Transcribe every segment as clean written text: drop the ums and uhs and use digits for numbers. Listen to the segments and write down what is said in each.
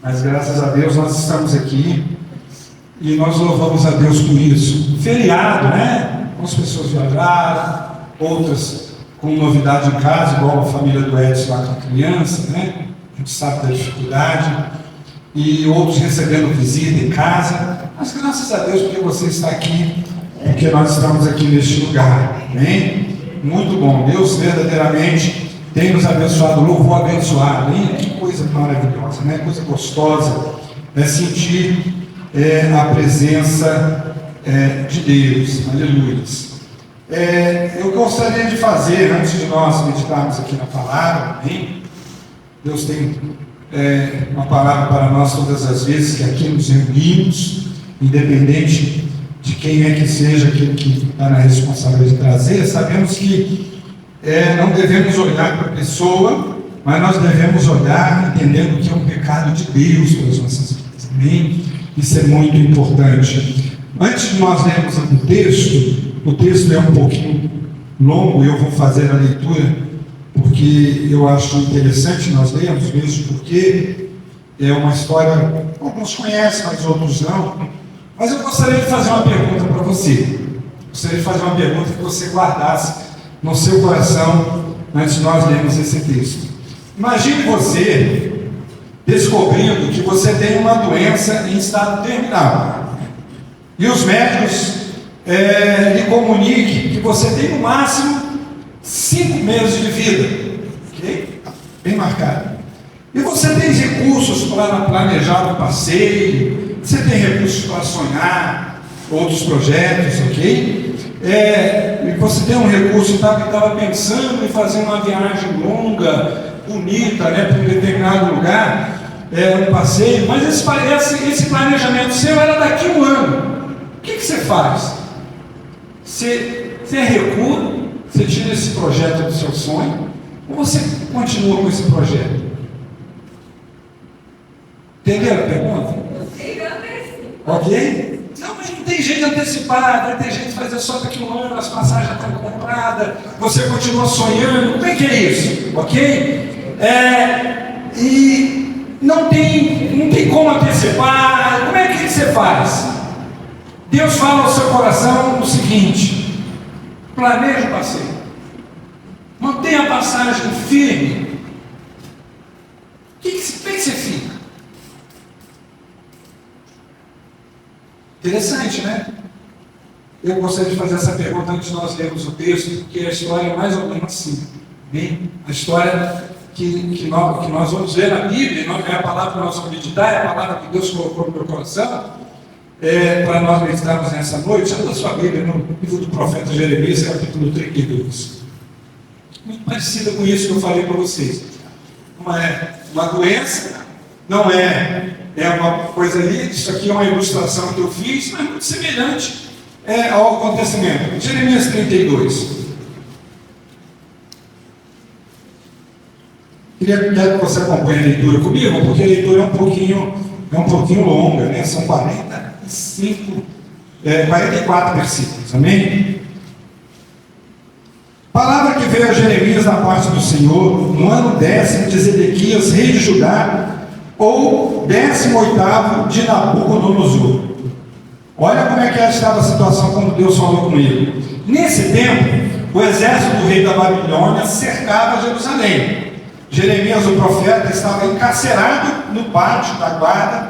Mas graças a Deus nós estamos aqui e nós louvamos a Deus por isso. Feriado, né? Algumas pessoas viajaram, outras com novidade em casa, igual a família do Edson lá com a criança, né? A gente sabe da dificuldade. E outros recebendo visita em casa. Mas graças a Deus porque você está aqui, porque nós estamos aqui neste lugar. Amém? Muito bom. Deus verdadeiramente tem nos abençoado, louvor abençoado, hein? Que coisa maravilhosa, né? Coisa gostosa é sentir a presença de Deus, aleluia. Eu gostaria de fazer, antes de nós meditarmos aqui na palavra, hein? Deus tem uma palavra para nós todas as vezes que aqui nos reunimos, independente de quem é que seja aquele que está na responsabilidade de trazer. Sabemos que não devemos olhar para a pessoa, mas nós devemos olhar entendendo que é um recado de Deus para as nossas vidas. Amém? Isso é muito importante. Antes de nós lermos o texto é um pouquinho longo, eu vou fazer a leitura, porque eu acho interessante nós lermos mesmo, porque é uma história, alguns conhecem, mas outros não. Mas eu gostaria de fazer uma pergunta para você. Gostaria de fazer uma pergunta que você guardasse no seu coração antes de nós lermos esse texto. Imagine você descobrindo que você tem uma doença em estado terminal e os médicos lhe comuniquem que você tem no máximo 5 meses de vida, ok? Bem marcado. E você tem recursos para planejar um passeio, você tem recursos para sonhar outros projetos, ok? E você tem um recurso, estava pensando em fazer uma viagem longa, bonita, né, para um determinado lugar, um passeio, mas esse planejamento seu era daqui a um ano. O que você faz? Você recua, você tira esse projeto do seu sonho, ou você continua com esse projeto? Entenderam a pergunta? Ok? Não, mas não tem jeito de antecipar, vai ter jeito de fazer só daqui a um ano, as passagens já estão compradas, você continua sonhando, como é que é isso? Ok? E não tem como antecipar, como é que você faz? Deus fala ao seu coração o seguinte: planeje o passeio, mantenha a passagem firme. Como é que você fica? Interessante, né? Eu gostaria de fazer essa pergunta antes de nós lermos o texto, porque a história é mais ou menos assim. Bem? A história que nós vamos ler na Bíblia, não é a palavra que nós vamos meditar, é a palavra que Deus colocou no meu coração, para nós meditarmos nessa noite. Abra sua Bíblia no livro do profeta Jeremias, capítulo 32. Muito parecida com isso que eu falei para vocês. Não é uma doença, não é uma coisa ali, isso aqui é uma ilustração que eu fiz, mas muito semelhante ao acontecimento. Jeremias 32. Quero que você acompanhe a leitura comigo, porque a leitura é um pouquinho longa, né? São 44 versículos, amém? Palavra que veio a Jeremias da parte do Senhor, no ano 10º de Zedequias, rei de Judá, ou 18º de Nabucodonosor. Olha como é que estava a situação quando Deus falou com ele. Nesse tempo, o exército do rei da Babilônia cercava Jerusalém. Jeremias, o profeta, estava encarcerado no pátio da guarda,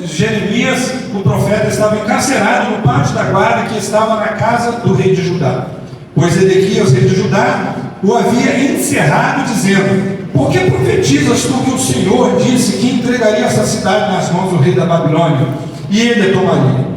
Jeremias, o profeta, estava encarcerado no pátio da guarda que estava na casa do rei de Judá. Pois Zedequias, rei de Judá, o havia encerrado, dizendo: por que profetizas tu que o Senhor disse que entregaria essa cidade nas mãos do rei da Babilônia, e ele a tomaria?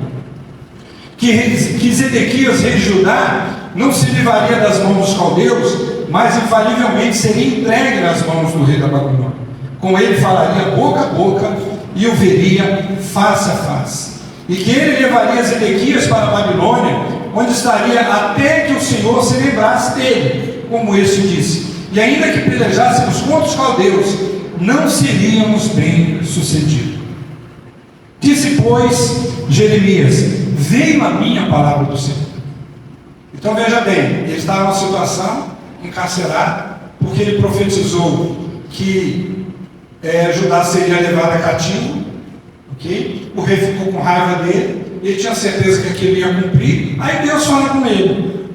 Que Zedequias, rei de Judá, não se livraria das mãos dos caldeus, mas infalivelmente seria entregue nas mãos do rei da Babilônia. Com ele falaria boca a boca e o veria face a face. E que ele levaria Zedequias para a Babilônia, onde estaria até que o Senhor se lembrasse dele, como este disse. E ainda que pelejássemos contra os caldeus, não seríamos bem sucedidos. Disse, pois, Jeremias: veio a minha palavra do Senhor. Então veja bem, ele estava numa situação encarcerada, porque ele profetizou que Judá seria levado cativo, ok? O rei ficou com raiva dele, ele tinha certeza que aquilo ia cumprir. Aí Deus fala com ele,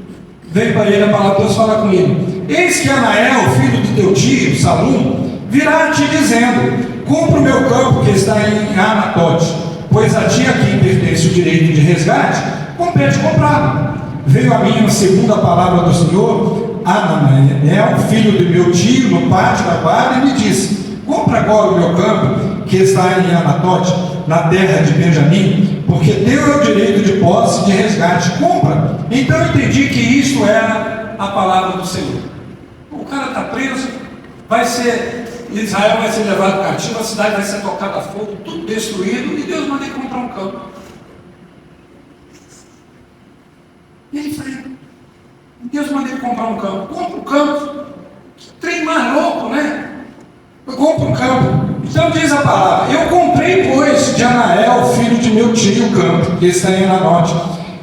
vem para ele a palavra, Deus fala com ele: eis que Anael, filho do teu tio, Salum, virá a ti dizendo: compra o meu campo que está em Anatote, pois a ti a quem pertence o direito de resgate, compete comprá-lo. Veio a mim a segunda palavra do Senhor, Anael, filho do meu tio, no pátio da guarda, e me disse: compra agora o meu campo que está em Anatote, na terra de Benjamim, porque teu é o direito de posse de resgate, compra. Então eu entendi que isto era a palavra do Senhor. O cara está preso, Israel vai ser levado cativo, a cidade vai ser tocada a fogo, tudo destruído, e Deus manda ele comprar um campo. E ele fala: Deus manda ele comprar um campo. Compra um campo. Que trem mais louco, né? Compra um campo. Então diz a palavra: eu comprei, pois, de Anael, filho de meu tio, o campo, que está em Anatote,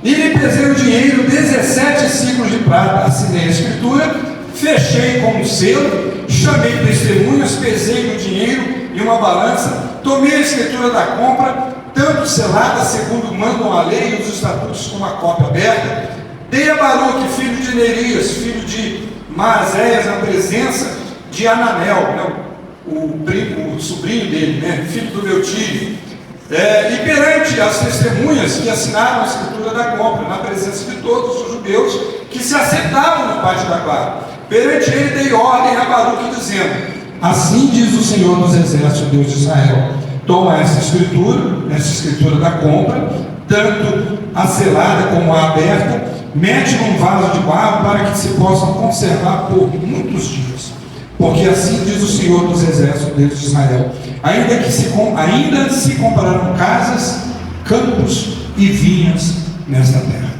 e lhe pesei o dinheiro, 17 ciclos de prata. Assinei a escritura, fechei com um selo, chamei testemunhas, pesei o dinheiro em uma balança, tomei a escritura da compra, tanto selada, segundo mandam a lei e os estatutos, com a cópia aberta, dei a Baruque, filho de Nerias, filho de Maazéias, na presença de Ananel, o sobrinho dele, filho do meu tio, e perante as testemunhas que assinaram a escritura da compra, na presença de todos os judeus que se assentavam no pátio da guarda, perante ele dei ordem a Baruque, dizendo: assim diz o Senhor dos Exércitos, Deus de Israel: toma essa escritura da compra, tanto a selada como a aberta, mete num vaso de barro para que se possam conservar por muitos dias. Porque assim diz o Senhor dos Exércitos, Deus de Israel: ainda se comprarão casas, campos e vinhas nesta terra.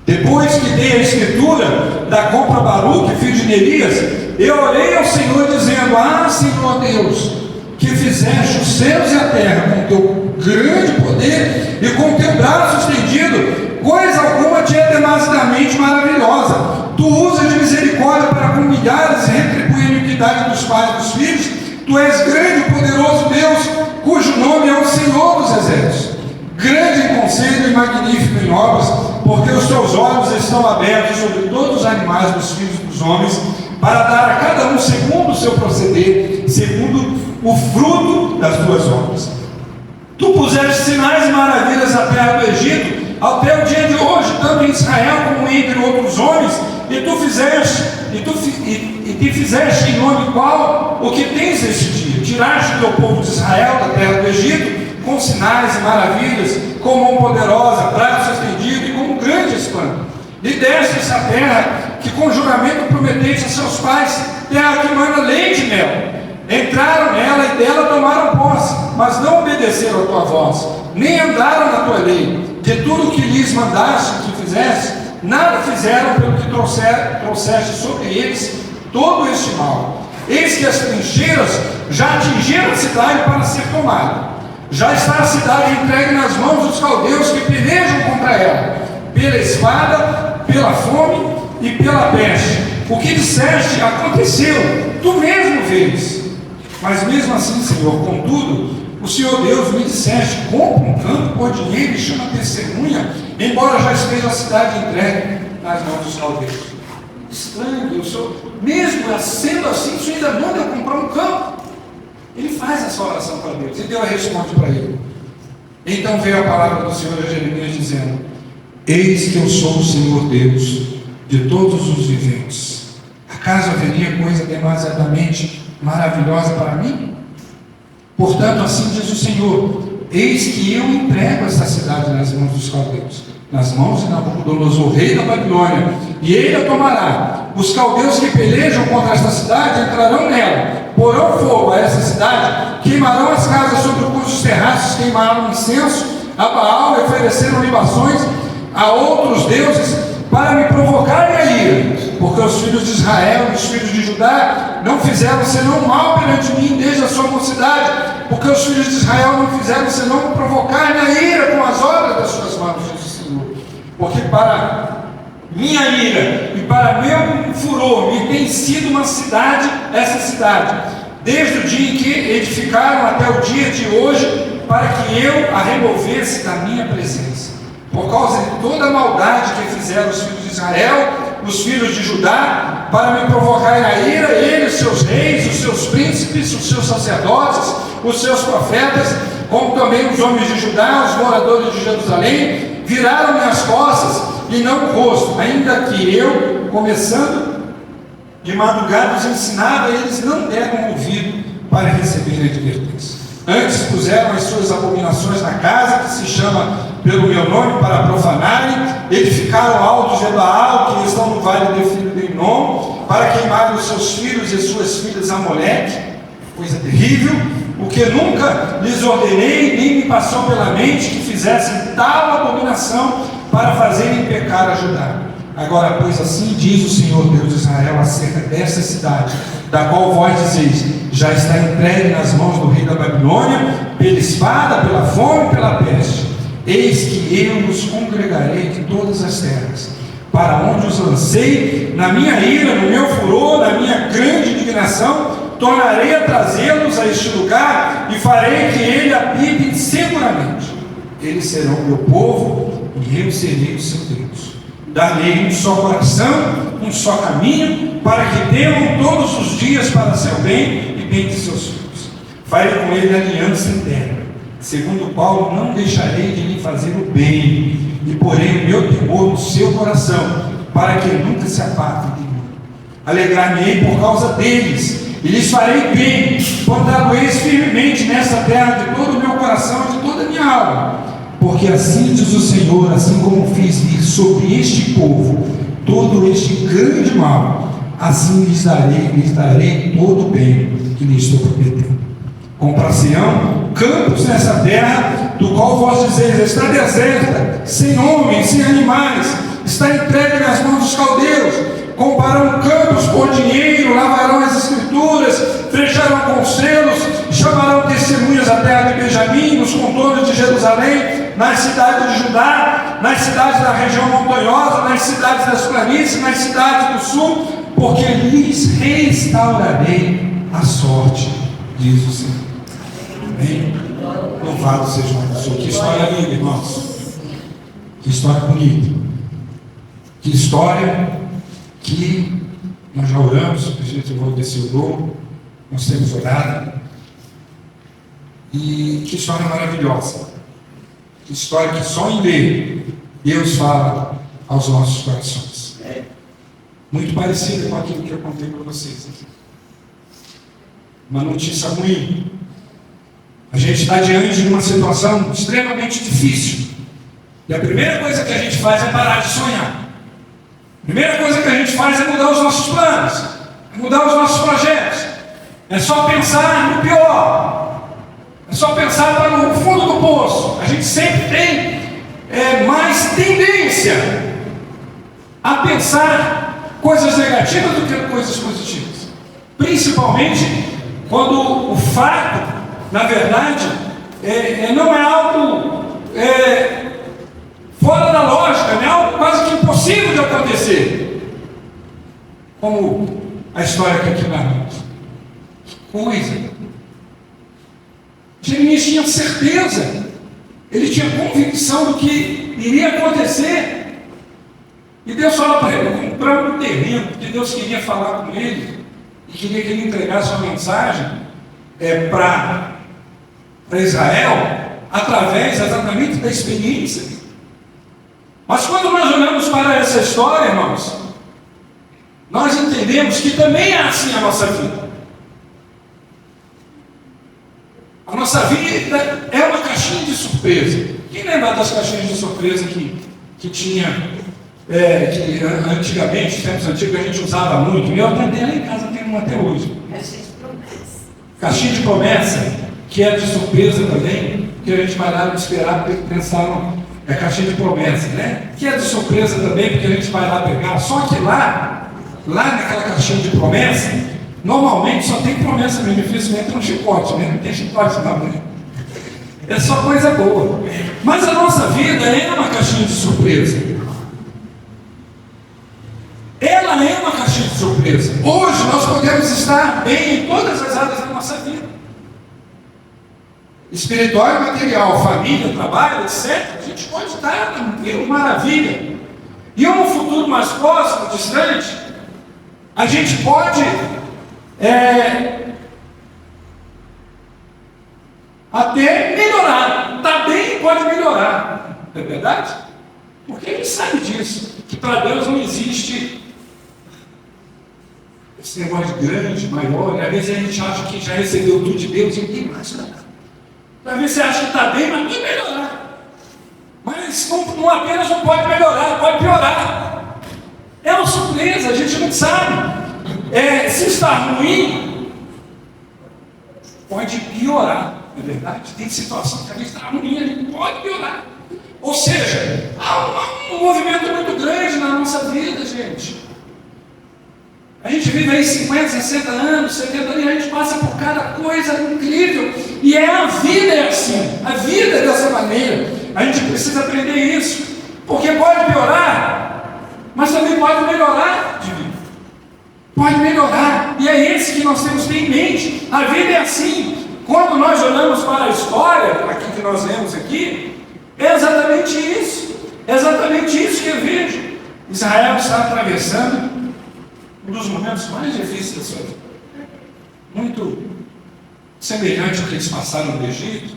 Depois que dei a escritura da compra a Baruque, filho de Nerias, eu orei ao Senhor dizendo: ah, Senhor Deus, que fizeste os céus e a terra com teu grande poder e com teu braço estendido, coisa alguma te é demasiadamente maravilhosa. Tu usas de misericórdia para com milhares e retribuir a iniquidade dos pais e dos filhos. Tu és grande e poderoso Deus, cujo nome é o Senhor dos Exércitos, grande em conselho e magnífico em obras, porque os teus olhos estão abertos sobre todos os animais dos filhos dos homens, para dar a cada um segundo o seu proceder, segundo o fruto das tuas obras. Tu puseste sinais e maravilhas na terra do Egito, até o dia de hoje, tanto em Israel como entre outros homens, e tu te fizeste em nome qual o que tens neste dia. Tiraste o teu povo de Israel da terra do Egito, com sinais e maravilhas, com mão poderosa, braço estendido e com grande espanto. E deste essa terra que com juramento prometeste a seus pais, terra que manda leite e mel. Entraram nela e dela tomaram posse, mas não obedeceram a tua voz, nem andaram na tua lei. De tudo que lhes mandaste que fizeste, nada fizeram pelo que trouxeste sobre eles todo este mal. Eis que as trincheiras já atingiram a cidade para ser tomada. Já está a cidade entregue nas mãos dos caldeus que pelejam contra ela, pela espada, pela fome e pela peste. O que disseste aconteceu, tu mesmo vês. Mas mesmo assim, Senhor, contudo, o Senhor Deus me disseste: compra um campo por dinheiro e chama testemunha, embora já esteja a cidade entregue nas mãos dos caldeus. Estranho, o Senhor, mesmo sendo assim, o Senhor ainda manda eu comprar um campo. Ele faz essa oração para Deus, e Deus responde para ele. Então veio a palavra do Senhor a Jeremias dizendo: eis que eu sou o Senhor Deus de todos os viventes. Acaso haveria coisa demasiadamente maravilhosa para mim? Portanto, assim diz o Senhor: eis que eu entrego esta cidade nas mãos dos caldeus, nas mãos de Nabucodonosor, rei da Babilônia, e ele a tomará. Os caldeus que pelejam contra esta cidade entrarão nela, porão fogo a essa cidade, queimarão as casas sobre cujos terraços queimaram incenso a Baal e ofereceram libações a outros deuses, para me provocarem a ira, porque os filhos de Israel e os filhos de Judá não fizeram senão mal perante mim desde a sua mocidade, porque os filhos de Israel não fizeram senão provocar-me a ira com as obras das suas mãos, diz o Senhor. Porque para minha ira e para meu furor me tem sido uma cidade, essa cidade, desde o dia em que edificaram até o dia de hoje, para que eu a removesse da minha presença, por causa de toda a maldade que fizeram os filhos de Israel, os filhos de Judá, para me provocarem a ira, ele, os seus reis, os seus príncipes, os seus sacerdotes, os seus profetas, como também os homens de Judá, os moradores de Jerusalém, viraram-me as costas e não o rosto, ainda que eu, começando de madrugada, os ensinava, eles não deram ouvido para receber a advertência. Antes puseram as suas abominações na casa, que se chama pelo meu nome, para profanarem, edificaram altos de Baal, que estão no vale de filho de Inom, para queimarem os seus filhos e suas filhas a Moleque, coisa terrível, o que nunca lhes ordenei, nem me passou pela mente que fizessem tal abominação para fazerem pecar a Judá. Agora, pois assim diz o Senhor Deus de Israel acerca desta cidade, da qual vós dizeis, já está entregue nas mãos do rei da Babilônia, pela espada, pela fome, pela peste. Eis que eu os congregarei de todas as terras, para onde os lancei, na minha ira, no meu furor, na minha grande indignação, tornarei a trazê-los a este lugar, e farei que ele habite seguramente. Eles serão meu povo, e eu serei o seu Deus. Dar-lhe um só coração, um só caminho, para que temam todos os dias para seu bem e bem de seus filhos. Farei com ele aliança eterna, segundo o qual não deixarei de lhe fazer o bem, e porei o meu temor no seu coração, para que ele nunca se aparte de mim. Alegrar-me-ei por causa deles, e lhes farei bem, plantá-lo-eis firmemente nesta terra de todo o meu coração e de toda a minha alma. Porque assim diz o Senhor, assim como fiz vir sobre este povo todo este grande mal, assim lhes darei todo o bem que lhes estou prometendo. Comprar-se-ão campos nessa terra, do qual vós dizeis, está deserta, sem homens, sem animais, está entregue nas mãos dos caldeus. Comprarão campos por dinheiro, lavarão as escrituras, fecharão conselhos, chamarão testemunhas da terra de Benjamim, nos contornos de Jerusalém, nas cidades de Judá, nas cidades da região montanhosa, nas cidades das planícies, nas cidades do sul, porque lhes restaurarei a sorte, diz o Senhor. Amém? Louvado seja o nome do Senhor. Que história linda, irmãos. Que história bonita. Que história que nós já oramos, a gente vai descer o dom, nós temos orado. E que história maravilhosa. Que história que só em ler Deus fala aos nossos corações. Muito parecida com aquilo que eu contei para vocês aqui. Uma notícia ruim. A gente está diante de uma situação extremamente difícil. E a primeira coisa que a gente faz é parar de sonhar. A primeira coisa que a gente faz é mudar os nossos planos, é mudar os nossos projetos. É só pensar no pior. É só pensar para no fundo do poço. A gente sempre tem mais tendência a pensar coisas negativas do que coisas positivas. Principalmente quando o fato, na verdade, não é algo fora da lógica, é algo quase que impossível de acontecer. Como a história que aqui narramos. Que coisa! Jeremias tinha certeza, ele tinha convicção do que iria acontecer. E Deus fala para ele, comprando um terreno, porque Deus queria falar com ele, e queria que ele entregasse uma mensagem para Israel, através exatamente da experiência. Mas quando nós olhamos para essa história, irmãos, nós entendemos que também é assim a nossa vida. A nossa vida é uma caixinha de surpresa. Quem lembra das caixinhas de surpresa que tinha, que antigamente, tempos antigos, a gente usava muito? Eu até lá em casa tenho uma até hoje. Caixinha de promessa, que é de surpresa também, que a gente vai lá esperar, pensaram, caixinha de promessa, né? Que é de surpresa também, porque a gente vai lá pegar. Só que lá naquela caixinha de promessa, normalmente só tem promessa mesmo, infelizmente não chicote, né? Não tem chicote não, né? É só coisa boa. Mas a nossa vida é uma caixinha de surpresa. natureza. Hoje nós podemos estar bem em todas as áreas da nossa vida. Espiritual e material, família, trabalho, etc. A gente pode estar tranquilo, maravilha. E em um futuro mais próximo, distante, a gente pode até melhorar. Está bem, pode melhorar. Não é verdade? Porque ele sabe disso. Que para Deus não existe esse negócio grande, maior. Às vezes a gente acha que já recebeu tudo de Deus e não tem mais nada. Às vezes você acha que está bem, mas tem que melhorar. Mas não apenas não pode melhorar, pode piorar. É uma surpresa, a gente não sabe. Se está ruim, pode piorar, não é verdade? Tem situação que a gente está ruim, a gente pode piorar. Ou seja, há um movimento muito grande na nossa vida, gente. A gente vive aí 50, 60 anos, 70 anos, e a gente passa por cada coisa incrível. E a vida é assim, a vida é dessa maneira. A gente precisa aprender isso, porque pode piorar, mas também pode melhorar de vida. Pode melhorar, e é esse que nós temos que ter em mente. A vida é assim. Quando nós olhamos para a história, aqui que nós lemos aqui, é exatamente isso. É exatamente isso que eu vejo. Israel está atravessando um dos momentos mais difíceis da sua vida. Muito semelhante ao que eles passaram no Egito.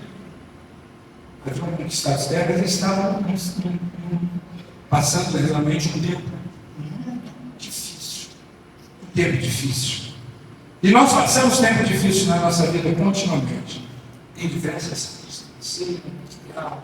Haviam conquistado as terras, eles estavam passando realmente um tempo muito difícil. Um tempo difícil. E nós passamos tempo difícil na nossa vida continuamente. Em diversas áreas. Espiritual,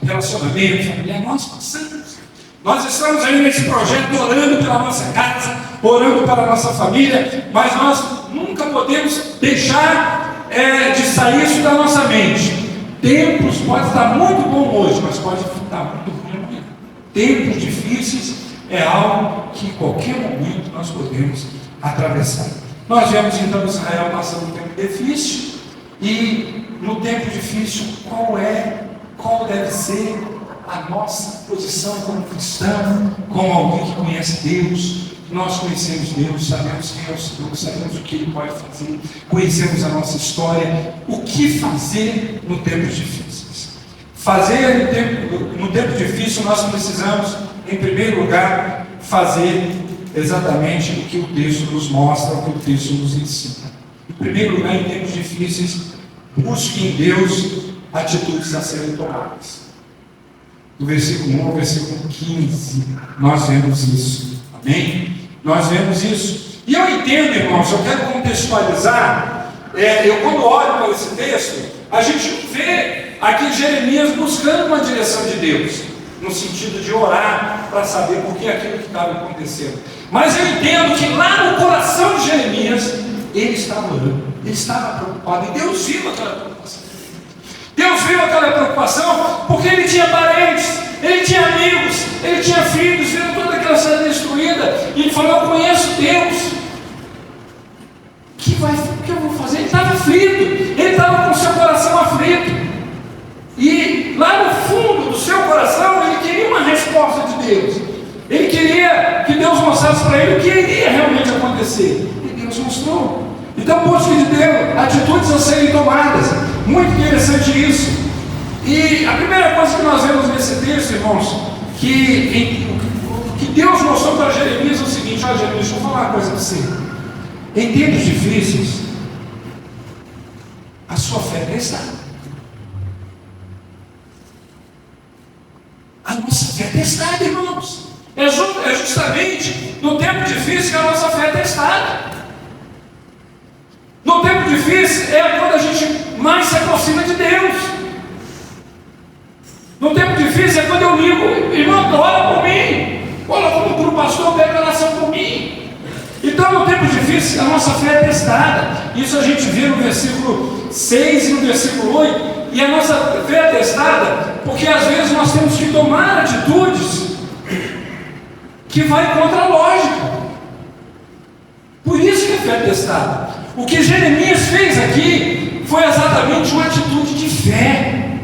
relacionamento, familiar, nós passamos. Nós estamos aí nesse projeto orando pela nossa casa, orando pela nossa família, mas nós nunca podemos deixar de sair isso da nossa mente. Tempos pode estar muito bom hoje, mas pode estar muito ruim amanhã. Tempos difíceis é algo que em qualquer momento nós podemos atravessar. Nós vemos então Israel passando um tempo difícil, e no tempo difícil, qual deve ser a nossa posição como cristão, como alguém que conhece Deus? Nós conhecemos Deus, sabemos quem é o Senhor, sabemos o que Ele pode fazer, conhecemos a nossa história. O que fazer no tempo difíceis? No tempo difícil, nós precisamos, em primeiro lugar, fazer exatamente o que o texto nos mostra, o que o texto nos ensina. Em primeiro lugar, em tempos difíceis, busque em Deus atitudes a serem tomadas. Do versículo 1 ao versículo 15, nós vemos isso. Amém? Nós vemos isso. E eu entendo, irmãos, eu quero contextualizar. Quando olho para esse texto, a gente não vê aqui Jeremias buscando uma direção de Deus, no sentido de orar para saber por que aquilo que estava acontecendo. Mas eu entendo que lá no coração de Jeremias, ele estava orando, ele estava preocupado, e Deus viu aquela preocupação. Deus viu aquela preocupação porque ele tinha parentes, ele tinha amigos, ele tinha filhos, viu toda aquela cidade destruída, e ele falou: eu conheço Deus. O que eu vou fazer? Ele estava aflito, ele estava com o seu coração aflito, e lá no fundo do seu coração ele queria uma resposta de Deus. Ele queria que Deus mostrasse para ele o que iria realmente acontecer, e Deus mostrou. Então busque de Deus atitudes a serem tomadas. Muito interessante isso. E a primeira coisa que nós vemos nesse texto, irmãos, que Deus mostrou para Jeremias é o seguinte: olha, Jeremias, deixa eu falar uma coisa para você. Em tempos difíceis, a sua fé é testada. A nossa fé é testada, irmãos. É justamente no tempo difícil que a nossa fé é testada. No tempo difícil é quando a gente mais se aproxima de Deus. No tempo difícil é quando eu ligo: irmão, ora por mim. Ora para o pastor, pega oração por mim. Então, no tempo difícil, a nossa fé é testada. Isso a gente vê no versículo 6 e no versículo 8. E a nossa fé é testada porque às vezes nós temos que tomar atitudes que vai contra a lógica. Por isso que a fé é testada. O que Jeremias fez aqui foi exatamente uma atitude de fé.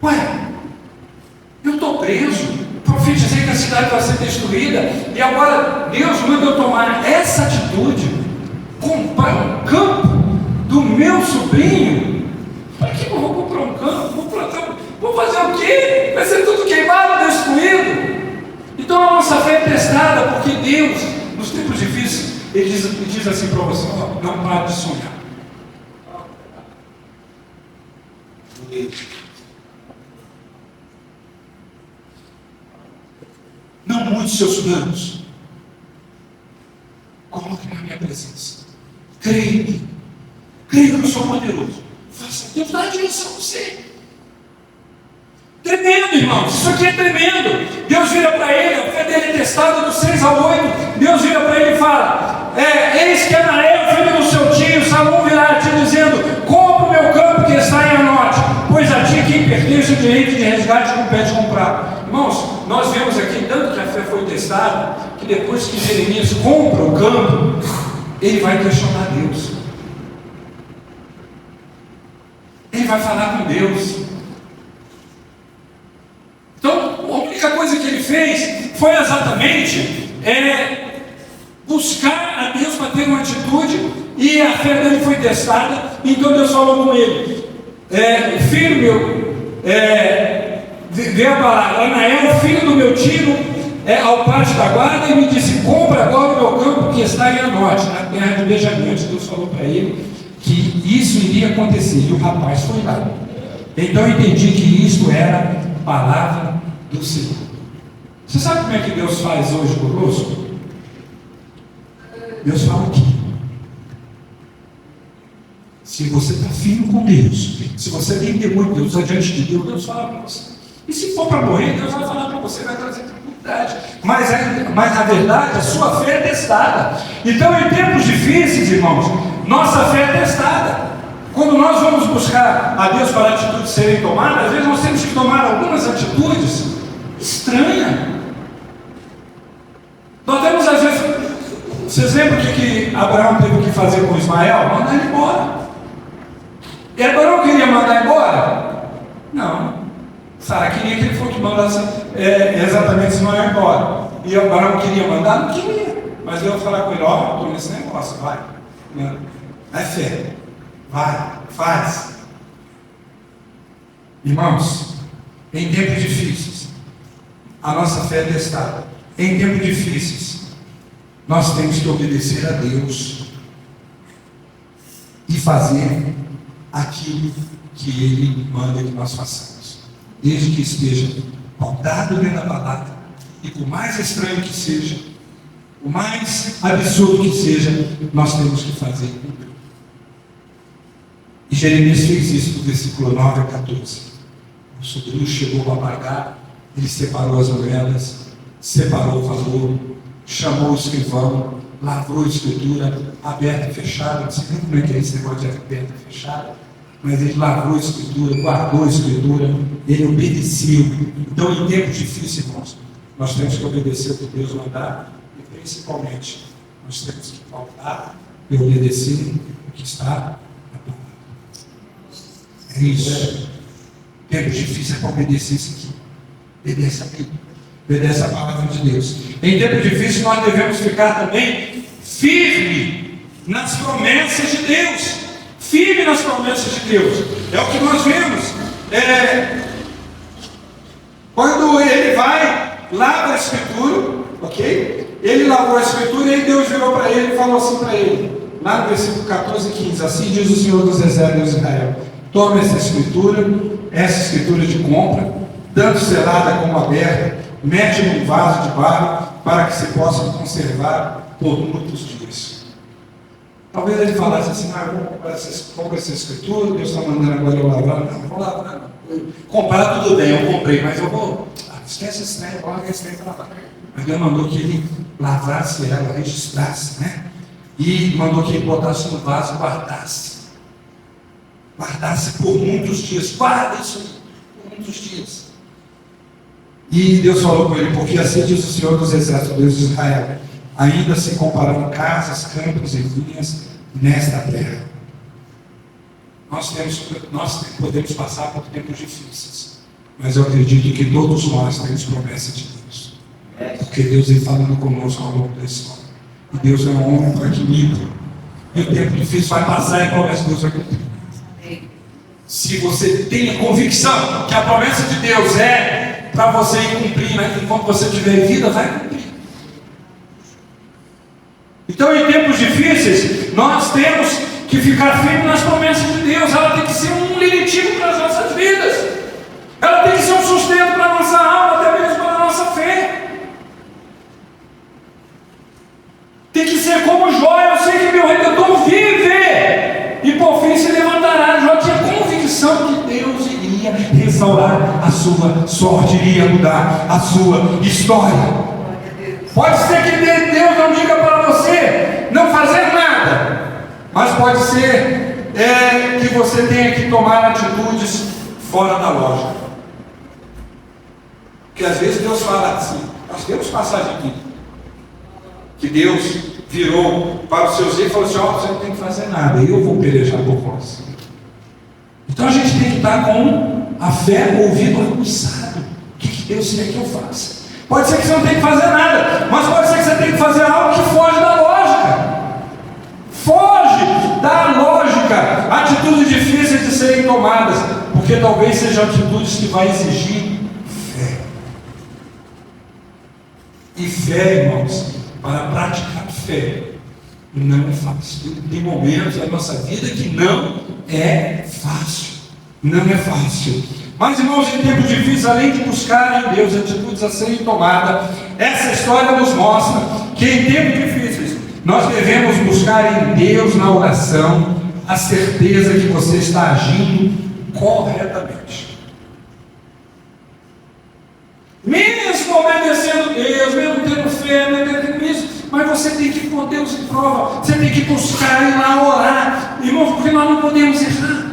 Ué, eu estou preso, profetizei que a cidade vai ser destruída, E agora Deus manda eu tomar essa atitude, comprar um campo do meu sobrinho. Para que eu vou comprar um campo? Vou plantar, vou fazer o quê? Vai ser tudo queimado, destruído. Então a nossa fé é testada, porque Deus, nos tempos difíceis, Ele diz assim para você: ó, não pare de sonhar. Não mude seus planos. Coloque na minha presença. Creia em mim. Creia que eu sou poderoso. Faça Deus dar a direção a você. Tremendo, irmãos. Isso aqui é tremendo. Deus vira para ele, a fé dele é testada do 6 ao 8. Deus vira para ele e fala: eis que Anael, filho do seu tio, Salom virá a ti dizendo: compra o meu campo que está em Anote, pois a ti quem pertence o direito de resgate compete comprar. Irmãos, nós vemos aqui tanto que a fé foi testada, que depois que Jeremias compra o campo, ele vai questionar Deus. Ele vai falar com Deus. Então, a única coisa que ele fez foi exatamente buscar a Deus para ter uma atitude, e a fé dele foi testada. Então Deus falou com ele: filho meu, veio a palavra, Anael, filho do meu tio, ao pátio da guarda, e me disse: compra agora o meu campo que está em Anote, na terra de Benjamim. Deus falou para ele que isso iria acontecer, e o rapaz foi lá. Então eu entendi que isto era palavra do Senhor. Você sabe como é que Deus faz hoje conosco? Deus fala aqui: se você está firme com Deus, se você tem temor de Deus adiante de Deus, Deus fala para você. E se for para morrer, Deus vai falar para você, vai trazer tranquilidade. Mas na verdade, a sua fé é testada. Então, em tempos difíceis, irmãos, nossa fé é testada. Quando nós vamos buscar a Deus para atitudes serem tomadas, às vezes nós temos que tomar algumas atitudes estranhas. Nós temos, às vezes, vocês lembram o que Abraão teve que fazer com Ismael? Mandar ele embora. E Abraão queria mandar embora? Não. Sara queria que ele fosse que mandasse exatamente Ismael embora. E Abraão queria mandar? Não queria. Mas Deus falar com ele: ó, estou nesse negócio, vai. É fé. Vai, faz. Irmãos, em tempos difíceis, a nossa fé é testada. Em tempos difíceis, nós temos que obedecer a Deus e fazer aquilo que Ele manda que nós façamos, desde que esteja pautado dentro da palavra, e por mais estranho que seja, o mais absurdo que seja, nós temos que fazer. E Jeremias fez isso do versículo 9 a 14. O sobrinho chegou a pagar, ele separou as moedas, separou o valor, chamou o escrivão, lavrou a escritura, aberta e fechada. Não sei nem como é que é esse negócio de aberta e fechada, mas ele lavrou a escritura, guardou a escritura, ele obedeceu. Então, em tempos difíceis, irmãos, nós temos que obedecer o que Deus mandar, e principalmente, nós temos que pautar e obedecer o que está na palavra. É isso. Tempos difíceis é para obedecer isso aqui. Obedece a Bíblia. Obedece a palavra de Deus. Em tempos difíceis nós devemos ficar também firme nas promessas de Deus. Firme nas promessas de Deus. É o que nós vemos. Quando ele vai, lavra a escritura, ok? Ele lavrou a escritura, e aí Deus virou para ele e falou assim para ele, lá no versículo 14 e 15: assim diz o Senhor dos Exércitos de Israel: toma essa escritura de compra, tanto selada como aberta, mete num vaso de barro, para que se possa conservar por muitos dias. Talvez ele falasse assim: eu vou comprar essa escritura, Deus está mandando agora eu lavrar. Não vou lavrar, não. Comprar tudo bem, eu comprei, mas eu vou. Esquece esse trem, larga esse trem para lá. Mas Deus mandou que ele lavrasse ela, registrasse, né? E mandou que ele botasse no vaso e guardasse. Guardasse por muitos dias. Guarda isso aí, por muitos dias. E Deus falou com ele: porque assim diz o Senhor dos Exércitos, Deus de Israel: ainda se compararão casas, campos e vinhas nesta terra. Nós podemos passar por tempos difíceis, mas eu acredito que todos nós temos promessa de Deus. Porque Deus vem falando conosco ao longo da história. E Deus é um homem para equilíbrio. E o tempo difícil vai passar e a promessa de Deus vai cumprir. Se você tem a convicção que a promessa de Deus é para você ir cumprir, né? Enquanto você tiver vida, vai cumprir. Então, em tempos difíceis, nós temos que ficar firmes nas promessas de Deus. Ela tem que ser um lenitivo para as nossas vidas. Ela tem que ser um sustento para a nossa alma, até mesmo para a nossa fé. Tem que ser como Jó: eu sei que meu Redentor vive e por fim se levantará. Jó tinha convicção que Deus iria restaurar a sua sorte, iria mudar a sua história. Pode ser que Deus não diga para você não fazer nada, mas pode ser que você tenha que tomar atitudes fora da lógica. Porque às vezes Deus fala assim, nós temos passagem aqui, que Deus virou para os seus filhos e falou assim: ó, você não tem que fazer nada, eu vou pelejar por você. Então a gente tem que estar com a fé, o ouvido aguçado. O que Deus quer que eu faça? Pode ser que você não tenha que fazer nada, mas pode ser que você tenha que fazer algo que foge da lógica. Foge da lógica. Atitudes difíceis de serem tomadas, porque talvez sejam atitudes que vai exigir fé. E fé, irmãos, para praticar fé, não é fácil. Tem momentos da nossa vida que não é fácil. Não é fácil. Mas, irmãos, em tempos difíceis, além de buscar em Deus atitudes a serem tomadas, essa história nos mostra que em tempos difíceis nós devemos buscar em Deus, na oração, a certeza que você está agindo corretamente. Mesmo obedecendo Deus, mesmo tendo fé, mesmo tendo isso, mas você tem que pôr Deus em prova, você tem que buscar ir lá orar, irmãos, porque nós não podemos errar.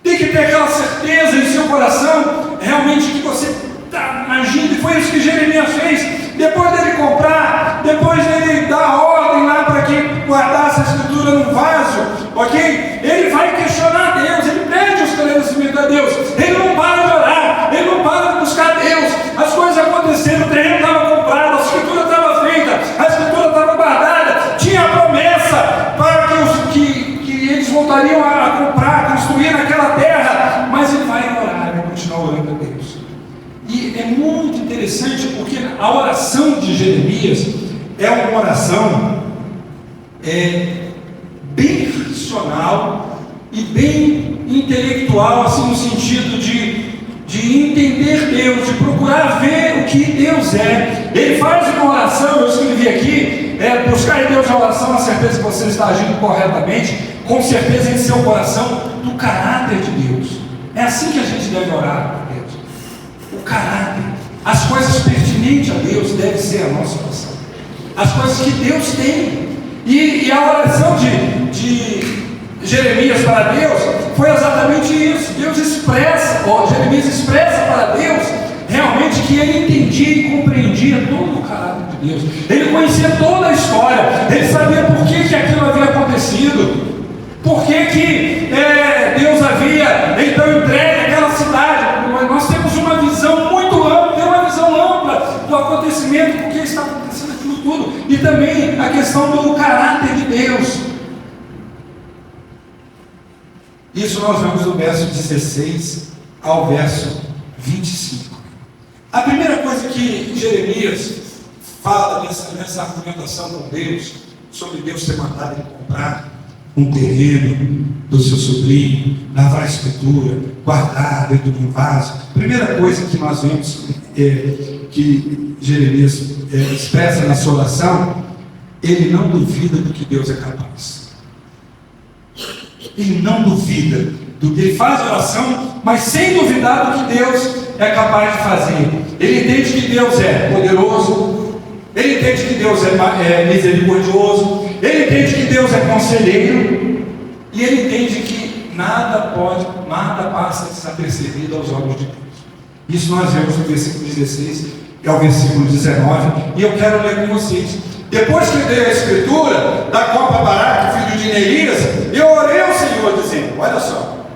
Tem que ter aquela certeza em seu coração, realmente, que você está agindo, e foi isso que Jeremias fez. Depois dele comprar, depois dele dar a ordem lá para que guardasse a escritura no vaso, ok? Ele vai questionar Deus, ele pede os esclarecimentos a Deus, ele não para de orar, ele não para de buscar Deus. As coisas aconteceram, o terreno estava comprado, a escritura estava feita, a escritura estava guardada, tinha a promessa para que eles voltariam a comprar, construir naquela terra, mas ele vai orar, vai continuar orando a Deus. E é muito interessante, porque a oração de Jeremias é uma oração bem racional e bem intelectual, assim, no sentido de entender Deus, de procurar ver o que Deus é. Ele faz uma oração, eu escrevi aqui, buscar em Deus a oração, a certeza que você está agindo corretamente, com certeza em seu coração, do caráter de Deus. É assim que a gente deve orar a Deus. O caráter, as coisas pertinentes a Deus devem ser a nossa oração. As coisas que Deus tem. E a oração de Jeremias para Deus foi exatamente isso. Jeremias expressa para Deus realmente que ele entendia e compreendia todo o caráter de Deus. Ele conhecia toda a história, ele sabia por que aquilo havia acontecido, por que Deus havia então entregue aquela cidade. Nós temos uma visão muito ampla, tem uma visão ampla do acontecimento, por que está acontecendo aquilo tudo, e também a questão do caráter de Deus. Isso nós vemos do verso 16 ao verso 25. A primeira coisa que Jeremias fala nessa argumentação com Deus, sobre Deus ter mandado ele comprar um terreno do seu sobrinho, lavar a escritura, guardar dentro de um vaso. Primeira coisa que nós vemos que Jeremias expressa na sua oração, ele não duvida do que Deus é capaz. Ele não duvida do que ele faz a oração, mas sem duvidar do que Deus é capaz de fazer. Ele entende que Deus é poderoso, ele entende que Deus é misericordioso, ele entende que Deus é conselheiro, e ele entende que nada passa desapercebido aos olhos de Deus. Isso nós vemos no versículo 16 e ao versículo 19, e eu quero ler com vocês. Depois que eu dei a escritura da copa Baraque, filho de Neirias, eu orei ao Senhor, dizendo: olha só,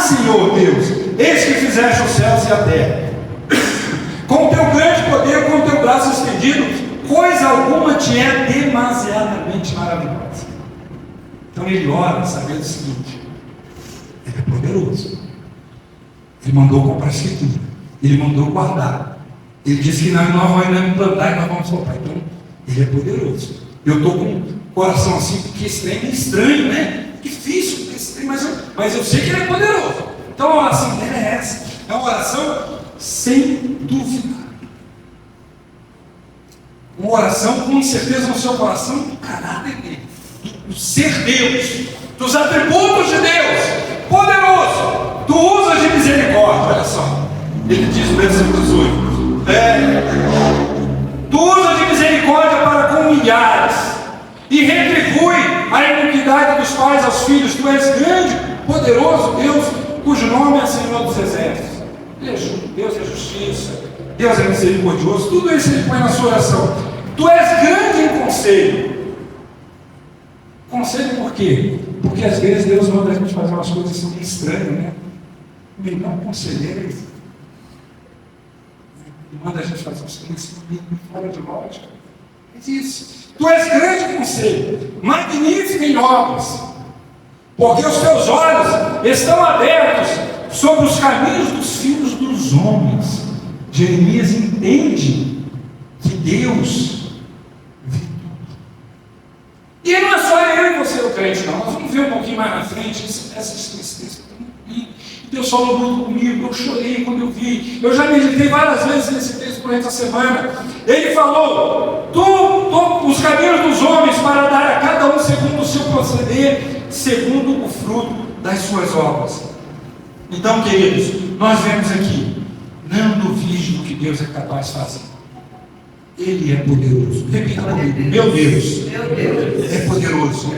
Senhor Deus, eis que fizeste os céus e a terra, com o teu coisa alguma te é demasiadamente maravilhosa. Então ele ora sabendo o seguinte: ele é poderoso. Ele mandou comprar a escritura, ele mandou guardar. Ele disse que nós vamos implantar e nós vamos soltar. Então ele é poderoso. Eu estou com o coração assim, porque esse trem é estranho, né? Difícil, esse trem, mas eu sei que ele é poderoso. Então a oração dele é essa. É uma oração sem dúvida. Uma oração com certeza no seu coração do caráter dele, do ser Deus, dos atributos de Deus, poderoso. Tu usas de misericórdia, olha só. Ele diz no versículo 18. Tu usas de misericórdia para com milhares e retribui a iniquidade dos pais aos filhos. Tu és grande, poderoso Deus, cujo nome é Senhor dos Exércitos. Deus é justiça, Deus é misericordioso. Tudo isso ele põe na sua oração. Tu és grande em conselho. Conselho por quê? Porque às vezes Deus manda a gente fazer umas coisas assim estranhas, né? O melhor conselheiro é isso. Ele manda a gente fazer umas coisas assim fora de lógica. É isso. Tu és grande em conselho, magnífico em obras, porque os teus olhos estão abertos sobre os caminhos dos filhos dos homens. Jeremias entende que Deus vê tudo. E não é só eu e você o crente, não. Nós vamos ver um pouquinho mais na frente essas tristezas. Deus falou muito comigo, eu chorei quando eu vi. Eu já meditei várias vezes nesse texto durante a semana. Ele falou: os caminhos dos homens para dar a cada um segundo o seu proceder, segundo o fruto das suas obras. Então, queridos, nós vemos aqui: não duvide do que Deus é capaz de fazer. Ele é poderoso. Repita comigo: meu Deus é poderoso,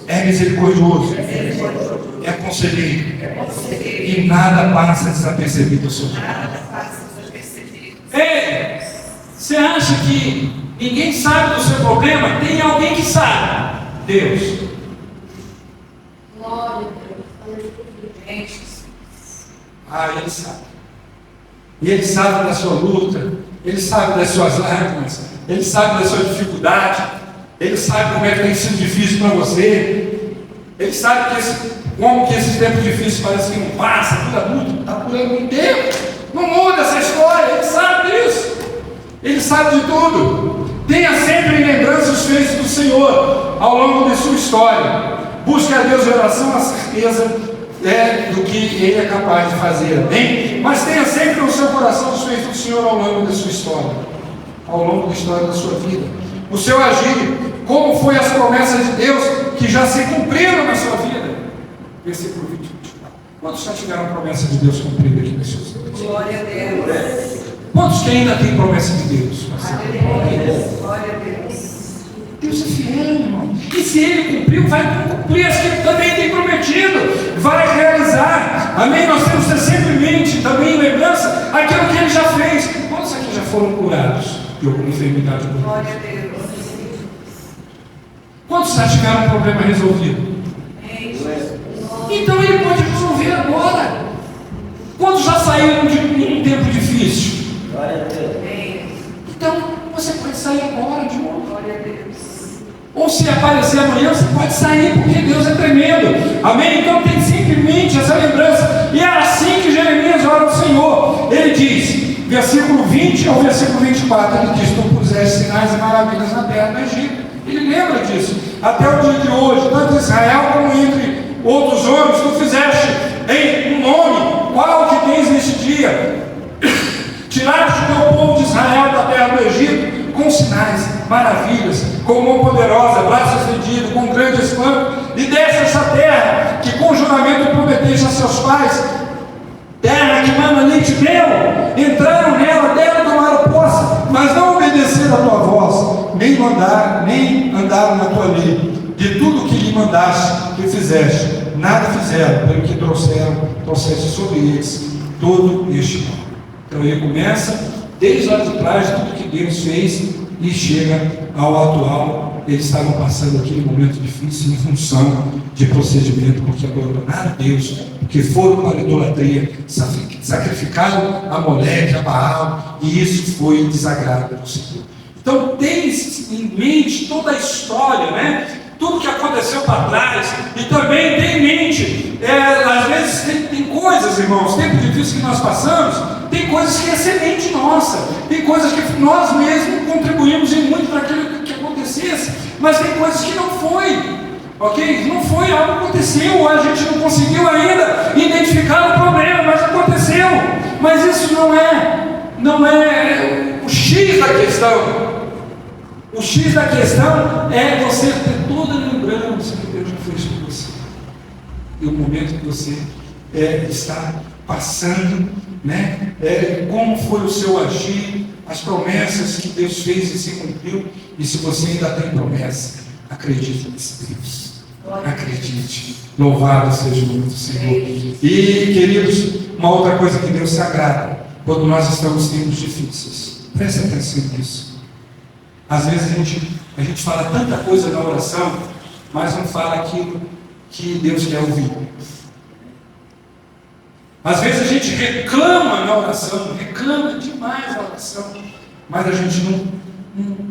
é misericordioso, é conselheiro, e nada passa desapercebido ao seu lado. Ei, você acha que ninguém sabe do seu problema? Tem alguém que sabe: Deus. Glória a Deus. Ele sabe. E Ele sabe da sua luta, Ele sabe das suas lágrimas, Ele sabe da sua dificuldade, Ele sabe como é que tem sido difícil para você, Ele sabe como que esses tempos difíceis parecem que não passam, tudo adulto, está curando muito tempo, não muda essa história, Ele sabe disso, Ele sabe de tudo. Tenha sempre em lembrança os feitos do Senhor ao longo de sua história. Busque a Deus em oração, a certeza do que Ele é capaz de fazer, amém? Mas tenha sempre no seu coração os feitos do Senhor ao longo da sua história, ao longo da história da sua vida, o seu agir, como foi as promessas de Deus que já se cumpriram na sua vida. Versículo 20. Quantos já tiveram promessa de Deus cumprida aqui nas suas vidas? Glória a Deus. Quantos que ainda têm promessa de Deus? Glória a Deus. Deus é fiel, irmão. E se Ele cumpriu, vai cumprir as que Ele também tem prometido. Vai realizar. Amém? Nós temos que ter sempre em mente, também em lembrança, aquilo que Ele já fez. Quantos aqui já foram curados de alguma enfermidade? Glória a Deus. Quantos já tiveram um problema resolvido? Então Ele pode resolver agora. Quantos já saíram de um tempo difícil? Glória a Deus. Então você pode sair agora de novo. Glória a Deus. Ou se aparecer amanhã, você pode sair, porque Deus é tremendo. Amém? Então tem sempre em mente essa lembrança. E é assim que Jeremias ora ao Senhor. Ele diz, versículo 20 ao versículo 24, ele diz: tu puseste sinais e maravilhas na terra do Egito. Ele lembra disso. Até o dia de hoje, tanto Israel como entre outros homens, tu fizeste em um nome, qual que tens neste dia? Tiraste o teu povo de Israel da terra do Egito com sinais, maravilhas, com mão poderosa, braço estendido, com grande espanto, e deste essa terra que com juramento prometeste a seus pais, terra que manda leite e mel. Entraram nela, dela tomaram posse, mas não obedeceram a tua voz, nem andaram na tua lei. De tudo que lhe mandaste, que fizeste, nada fizeram, pelo que trouxeste sobre eles todo este mal. Então ele começa desde lá de trás, tudo que Deus fez, e chega ao atual. Eles estavam passando aquele momento difícil em função de procedimento, porque abandonaram Deus, porque foram para a idolatria, sacrificaram a Moleque, a Baal, e isso foi desagrado do Senhor. Então, tenha em mente toda a história, né? Tudo que aconteceu para trás, e também tenha em mente, às vezes tem coisas, irmãos, tempo difícil que nós passamos, tem coisas que é semente nossa, tem coisas que nós mesmos contribuímos em muito para aquilo que acontecesse, mas tem coisas que não foi, ok? Não foi, algo aconteceu, a gente não conseguiu ainda identificar o problema, mas aconteceu, mas isso não é o X da questão. O X da questão é você ter toda a lembrança que Deus já fez por você. E o momento que você está passando, né? Como foi o seu agir, as promessas que Deus fez e se cumpriu. E se você ainda tem promessa, acredite nesse Deus. Acredite. Louvado seja o nome do Senhor. E, queridos, uma outra coisa que Deus se agrada quando nós estamos em tempos difíceis. Preste atenção nisso. Às vezes a gente fala tanta coisa na oração, mas não fala aquilo que Deus quer ouvir. Às vezes a gente reclama na oração, reclama demais na oração, mas a gente não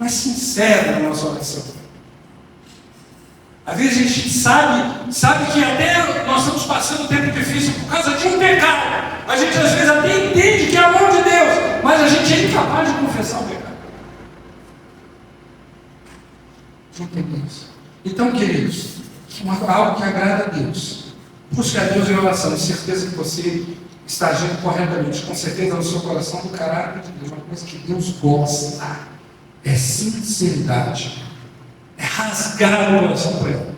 é sincero na nossa oração. Às vezes a gente sabe que até nós estamos passando um tempo difícil por causa de um pecado. A gente às vezes até entende que é a mão de Deus, mas a gente é incapaz de confessar o pecado. Entendemos? Então, queridos, algo que agrada a Deus. Busque a Deus em oração, de certeza que você está agindo corretamente, com certeza no seu coração do caráter de Deus. Uma coisa que Deus gosta é sinceridade, é rasgar o coração para Ele,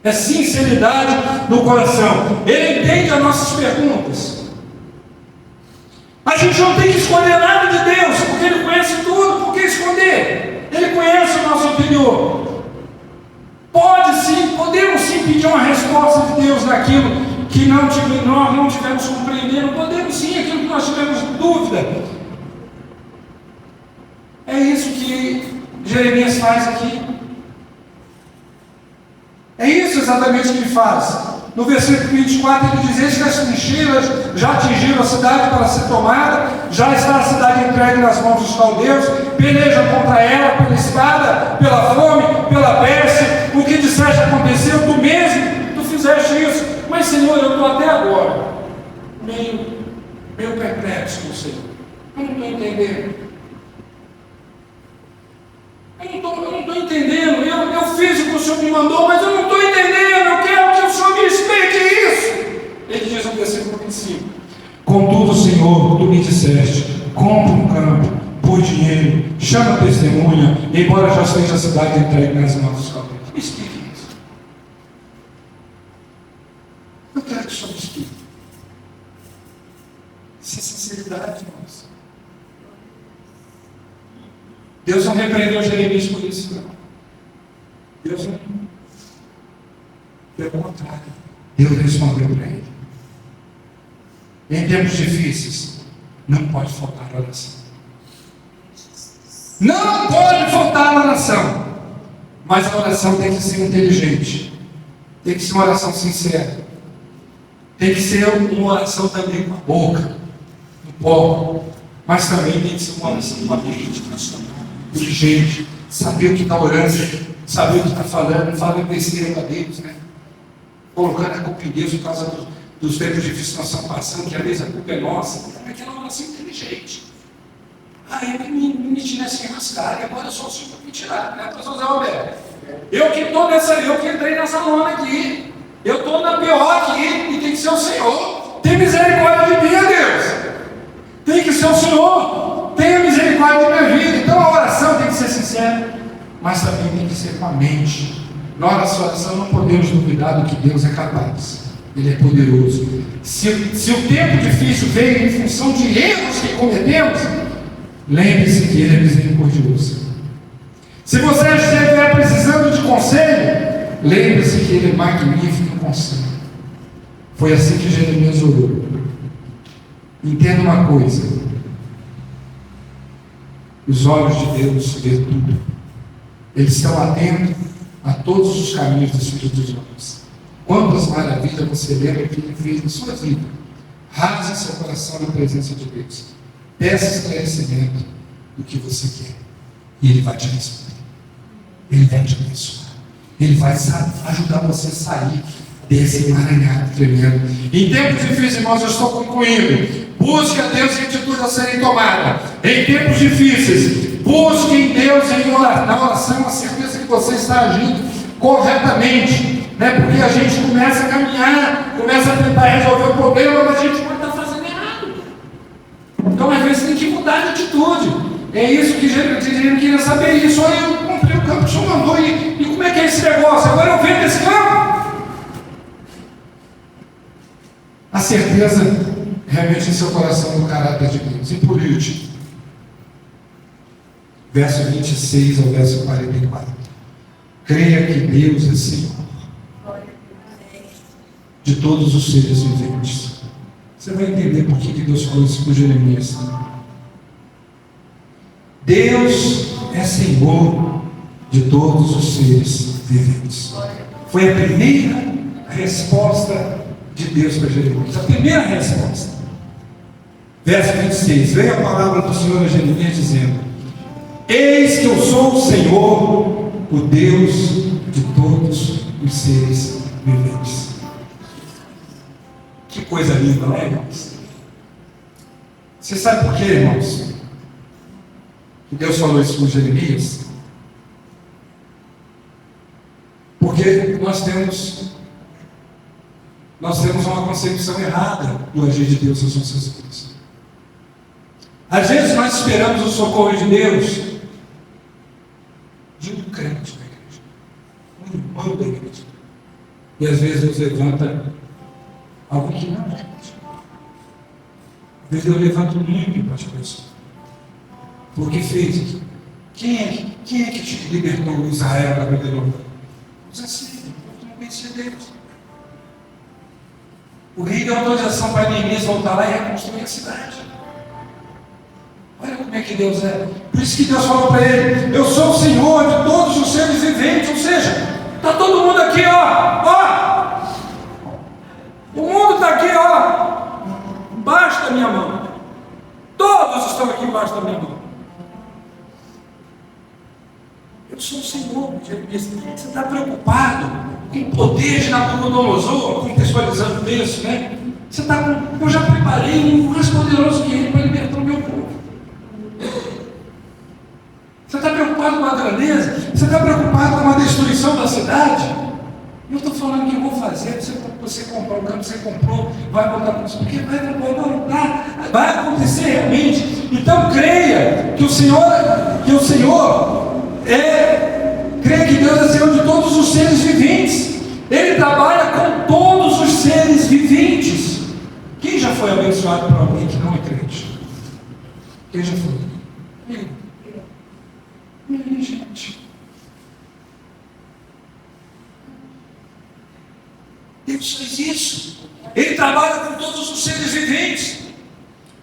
é sinceridade no coração. Ele entende as nossas perguntas. A gente não tem que esconder nada de Deus, porque Ele conhece tudo. Por que esconder? Ele conhece o nosso interior. Podemos sim pedir uma resposta de Deus naquilo que nós não tivemos compreendendo. Podemos sim, aquilo que nós tivemos dúvida. É isso que Jeremias faz aqui. É isso exatamente que ele faz. No versículo 24 ele diz: eis que as trincheiras já atingiram a cidade para ser tomada, já está a cidade entregue nas mãos dos caldeus, pelejam contra ela pela espada, pela fome, pela peste. O que disseste aconteceu, tu mesmo, tu fizeste isso. Mas Senhor, eu estou até agora meio perplexo com o Senhor. Eu não estou entendendo. Eu não estou entendendo. Eu fiz o que o Senhor me mandou, mas eu não estou entendendo. Eu quero que o Senhor me explique isso. Ele diz no versículo 25: contudo, Senhor, tu me disseste: compra um campo por dinheiro, chama testemunha, embora já esteja a cidade entregue nas mãos dos caldeus. Me explique isso. Eu quero que o Senhor me explique. Isso é sinceridade, irmãos. Deus não repreendeu Jeremias por isso, não. Deus não. Pelo contrário, Deus respondeu para ele. Em tempos difíceis, não pode faltar oração. Não pode faltar oração. Mas a oração tem que ser inteligente. Tem que ser uma oração sincera. Tem que ser uma oração também com a boca, no pó. Mas também tem que ser uma oração com a mente, inteligente, saber o que está orando, saber o que está falando, não fala besteira para Deus, né? Colocando a culpa em Deus por causa dos tempos difíceis que nós estamos passando, que às vezes a culpa é nossa. É aquela oração inteligente. Eu me tirei nessa enrascada, e agora eu sou o Senhor para me tirar, né, pastor Zé Roberto? Eu que entrei nessa lona aqui, eu estou na pior aqui, e tem que ser o Senhor. Tem misericórdia de mim, Deus. Tem que ser o Senhor. Tenha misericórdia da minha vida. Então a oração tem que ser sincera, mas também tem que ser com a mente. Na nossa oração não podemos duvidar do que Deus é capaz. Ele é poderoso. Se o tempo difícil veio em função de erros que cometemos, lembre-se que Ele é misericordioso. Se você estiver precisando de conselho, lembre-se que Ele é magnífico no conselho. Foi assim que Jeremias orou. Entenda uma coisa: os olhos de Deus vê tudo. Eles estão atentos a todos os caminhos dos filhos dos homens. Quantas maravilhas você lembra que Ele fez na sua vida? Rasgue seu coração na presença de Deus. Peça esclarecimento. do que você quer. E Ele vai te responder. Ele vai te abençoar. Ele vai ajudar você a sair desse emaranhado tremendo. Em tempos difíceis, irmãos, eu estou concluindo. Busque a Deus em atitude a serem tomadas. Em tempos difíceis, busque em Deus na oração a certeza que você está agindo corretamente. Porque a gente começa a caminhar, começa a tentar resolver o problema, mas a gente pode estar fazendo errado. Então, às vezes, tem que mudar de atitude. É isso que Jesus queria saber. Isso aí eu comprei o campo que o Senhor mandou. E como é que é esse negócio? Agora eu vendo esse campo. A certeza realmente em seu coração do caráter de Deus. E por último, verso 26 ao verso 44. Creia que Deus é Senhor de todos os seres viventes. Você vai entender por que Deus falou isso com Jeremias. Deus é Senhor de todos os seres viventes. Foi a primeira resposta de Deus para Jeremias. A primeira resposta. Verso 26. Veio a palavra do Senhor a Jeremias dizendo: eis que eu sou o Senhor, o Deus de todos os seres viventes. Que coisa linda, não é, irmãos? Você sabe por quê, irmãos? Que Deus falou isso com Jeremias? Porque nós temos uma concepção errada do agir de Deus nas nossas vidas. Às vezes nós esperamos o socorro de Deus de um crente da igreja, um irmão da igreja. E às vezes Deus levanta alguém que não é crente. Às vezes Deus levanta um ímpio para te abençoar. Porque fez. Quem é que te libertou Israel da Babilônia? Os assírios, eu não conhecia Deus. O rei deu autorização para Neemias voltar lá e reconstruir a cidade. Olha como é que Deus é. Por isso que Deus falou para ele: eu sou o Senhor de todos os seres viventes. Ou seja, está todo mundo aqui, ó. O mundo está aqui, ó. Embaixo da minha mão. Todos estão aqui embaixo da minha mão. Eu sou o Senhor. Você está preocupado com o poder de Nabucodonosor, contextualizando o texto, né? Você está com... Eu já preparei um mais poderoso que ele para libertar o meu povo. Você está preocupado com a grandeza? Você está preocupado com a destruição da cidade? Eu estou falando que eu vou fazer. Você comprou o campo, você comprou, vai botar para você, porque vai acontecer realmente. Então creia que o Senhor creia que Deus é Senhor de todos os seres viventes. Ele trabalha com todos os seres viventes. Quem já foi abençoado por alguém que não é crente? Quem já foi? Gente. Deus faz isso. Ele trabalha com todos os seres viventes.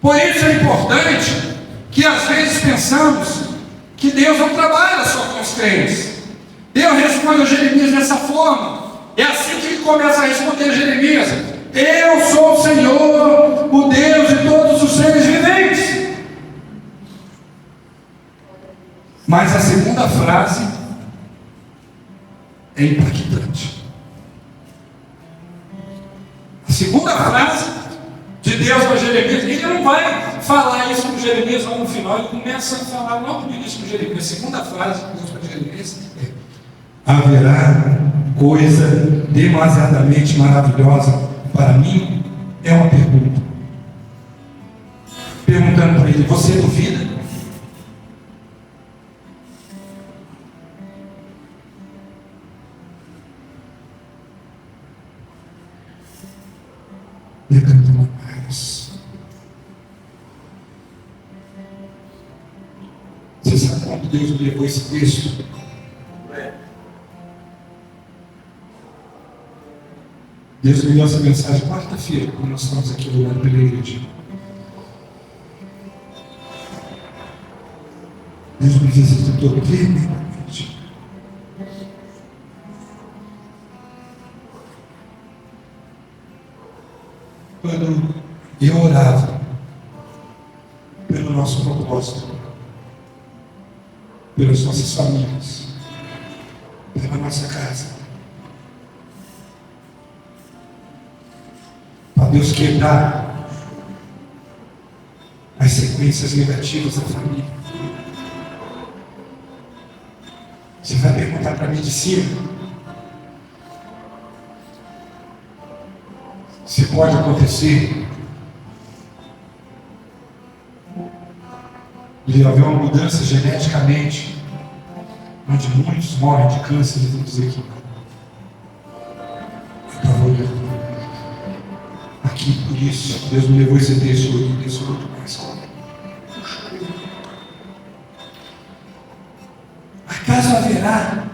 Por isso é importante que às vezes pensamos que Deus não trabalha só com os crentes. Deus responde a Jeremias dessa forma. É assim que ele começa a responder a Jeremias: eu sou o Senhor, o Deus de todos os seres viventes. Mas a segunda frase é impactante. A segunda frase de Deus para Jeremias, ele não vai falar isso com Jeremias lá no final, ele começa a falar logo no início com Jeremias. A segunda frase de Deus para Jeremias é: haverá coisa demasiadamente maravilhosa para mim? É uma pergunta. Perguntando para ele: você duvida? Decantando mais. Você sabe quando Deus me levou esse texto? Deus me deu essa mensagem quarta-feira, quando nós estamos aqui orando pela igreja. Deus me visitou tremendamente. Quando eu orava pelo nosso propósito, pelas nossas famílias, pela nossa casa. Para Deus quebrar as sequências negativas da família. Você vai perguntar para a medicina se pode acontecer de haver uma mudança geneticamente, onde muitos morrem de câncer, e vão dizer que eu estava olhando aqui, por isso Deus me levou esse texto hoje, e isso muito mais comigo. Acaso haverá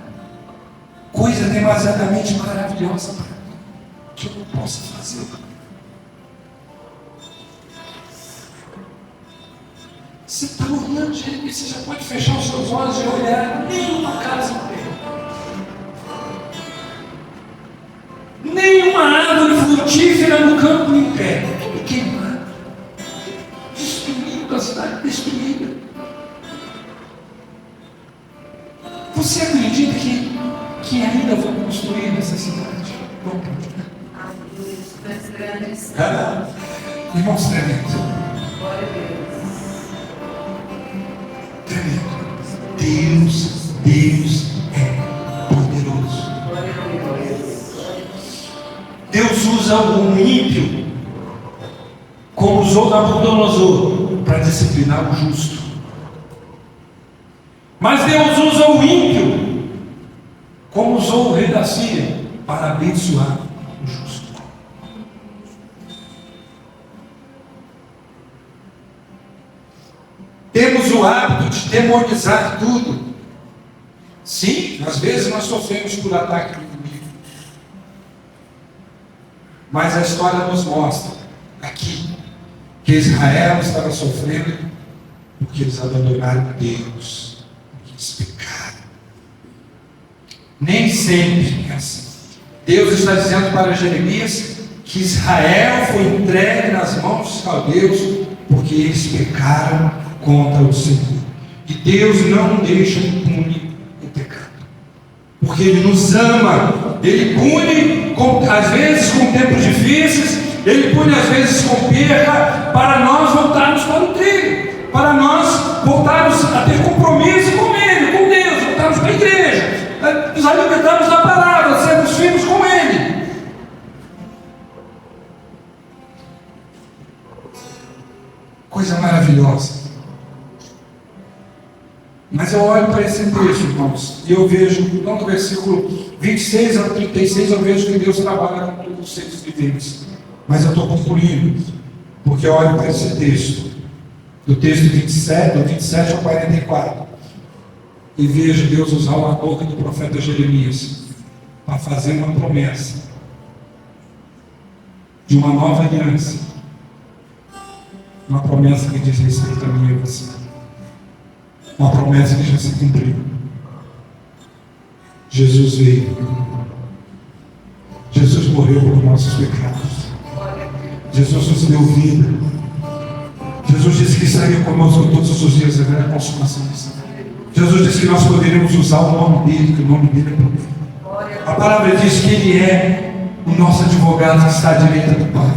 coisa demasiadamente maravilhosa para mim que eu não possa fazer? Você está olhando, gente, você já pode fechar os seus olhos e olhar nenhuma casa em pé, nenhuma árvore frutífera no campo em pé, tudo queimado, destruído, a cidade destruída. Você acredita que ainda vão construir essa cidade? Vão continuar. Irmãos tremendos. Tremendo. Deus é poderoso. Deus usa o ímpio, como usou Nabucodonosor, para disciplinar o justo. Mas Deus usa o ímpio, como usou o rei da Síria, para abençoar o justo. Temos o hábito de demonizar tudo. Sim, às vezes nós sofremos por ataque do inimigo. Mas a história nos mostra aqui que Israel estava sofrendo porque eles abandonaram Deus, porque eles pecaram. Nem sempre é assim. Deus está dizendo para Jeremias que Israel foi entregue nas mãos dos caldeus porque eles pecaram contra o Senhor. E Deus não deixa impune o pecado, porque Ele nos ama. Ele pune, às vezes com tempos difíceis, Ele pune às vezes com perda, para nós voltarmos para o trilho, para nós voltarmos a ter compromisso com Ele, com Deus, voltarmos para a igreja, nos alimentarmos da palavra, sermos firmes com Ele. Coisa maravilhosa. Mas eu olho para esse texto, irmãos, e eu vejo, então do versículo 26 ao 36, eu vejo que Deus trabalha com todos os seres viventes. Mas eu estou concluindo, porque eu olho para esse texto, do texto 27, do 27 ao 44, e vejo Deus usar a boca do profeta Jeremias para fazer uma promessa de uma nova aliança, uma promessa que diz respeito a mim e a você. Uma promessa que já se cumpriu. Jesus veio. Jesus morreu por nossos pecados. Jesus nos deu vida. Jesus disse que estaria conosco todos os dias até a consumação disso. Jesus disse que nós poderíamos usar o nome dele, que o nome dele é poder. A palavra diz que ele é o nosso advogado que está à direita do Pai.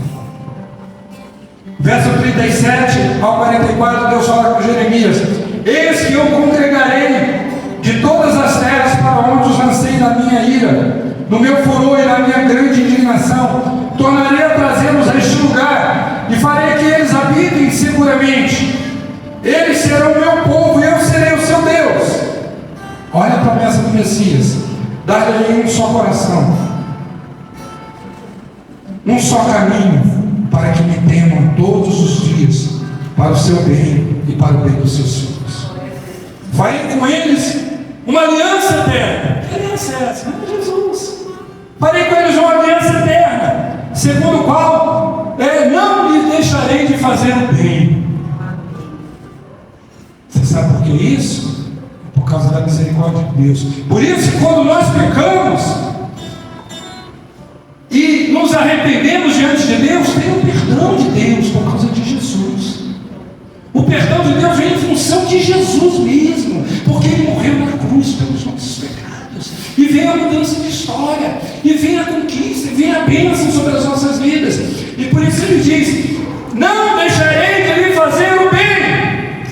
Verso 37 ao 44, Deus fala com Jeremias: eis que eu congregarei de todas as terras para onde os lancei na minha ira, no meu furor e na minha grande indignação, tornarei a trazê-los a este lugar, e farei que eles habitem seguramente. Eles serão o meu povo e eu serei o seu Deus. Olha a promessa do Messias: dar-lhe um só coração, um só caminho, para que me temam todos os dias, para o seu bem e para o bem dos seus filhos. Farei com eles uma aliança eterna. Que aliança é essa? Não é Jesus. Farei com eles uma aliança eterna, segundo o qual não lhes deixarei de fazer o bem. Você sabe por que isso? Por causa da misericórdia de Deus. Por isso, quando nós pecamos e nos arrependemos diante de Deus, tem o perdão de Deus por causa de Jesus. O perdão de Deus vem em função de Jesus mesmo, porque Ele morreu na cruz pelos nossos pecados. E vem a mudança de história, e vem a conquista, e vem a bênção sobre as nossas vidas. E por isso Ele diz: não deixarei de lhe fazer o bem.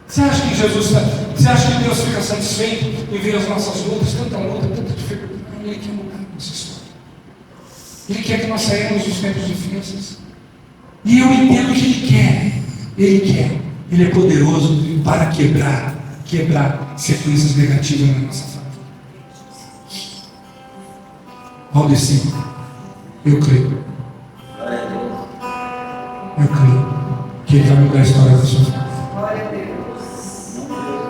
Você acha que você acha que Deus fica satisfeito em ver as nossas lutas, tanta luta, tanta dificuldade? Ele quer mudar a nossa história. Ele quer que nós saímos dos tempos difíceis. E eu entendo que Ele quer. Ele quer. Ele é poderoso para quebrar sequências negativas na nossa família. Valdeci, eu creio que Ele vai mudar a história da sua família. Glória a Deus.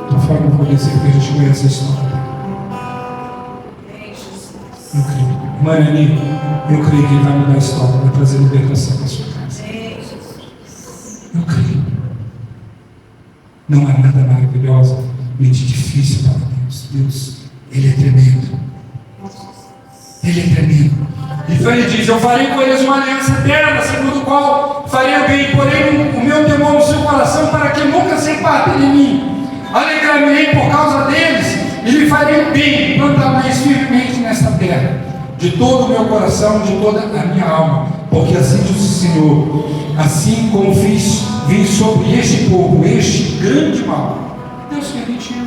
Estou falando com Valdeci porque a gente conhece a história. Eu creio. Mãe Ani, eu creio que Ele vai mudar a história, vai trazer libertação para a sua casa. Eu creio. Não há nada maravilhosamente difícil para Deus. Deus, Ele é tremendo. Ele é tremendo. Então Ele diz: eu farei com eles uma aliança eterna, segundo o qual farei o bem, porém o meu temor no seu coração, para que nunca se apartem de mim. Alegrar-me-ei por causa deles, e lhe farei bem, plantar-me firmemente nesta terra, de todo o meu coração, de toda a minha alma, porque assim diz o Senhor: assim como vim sobre este povo, este grande mal. Deus permitiu.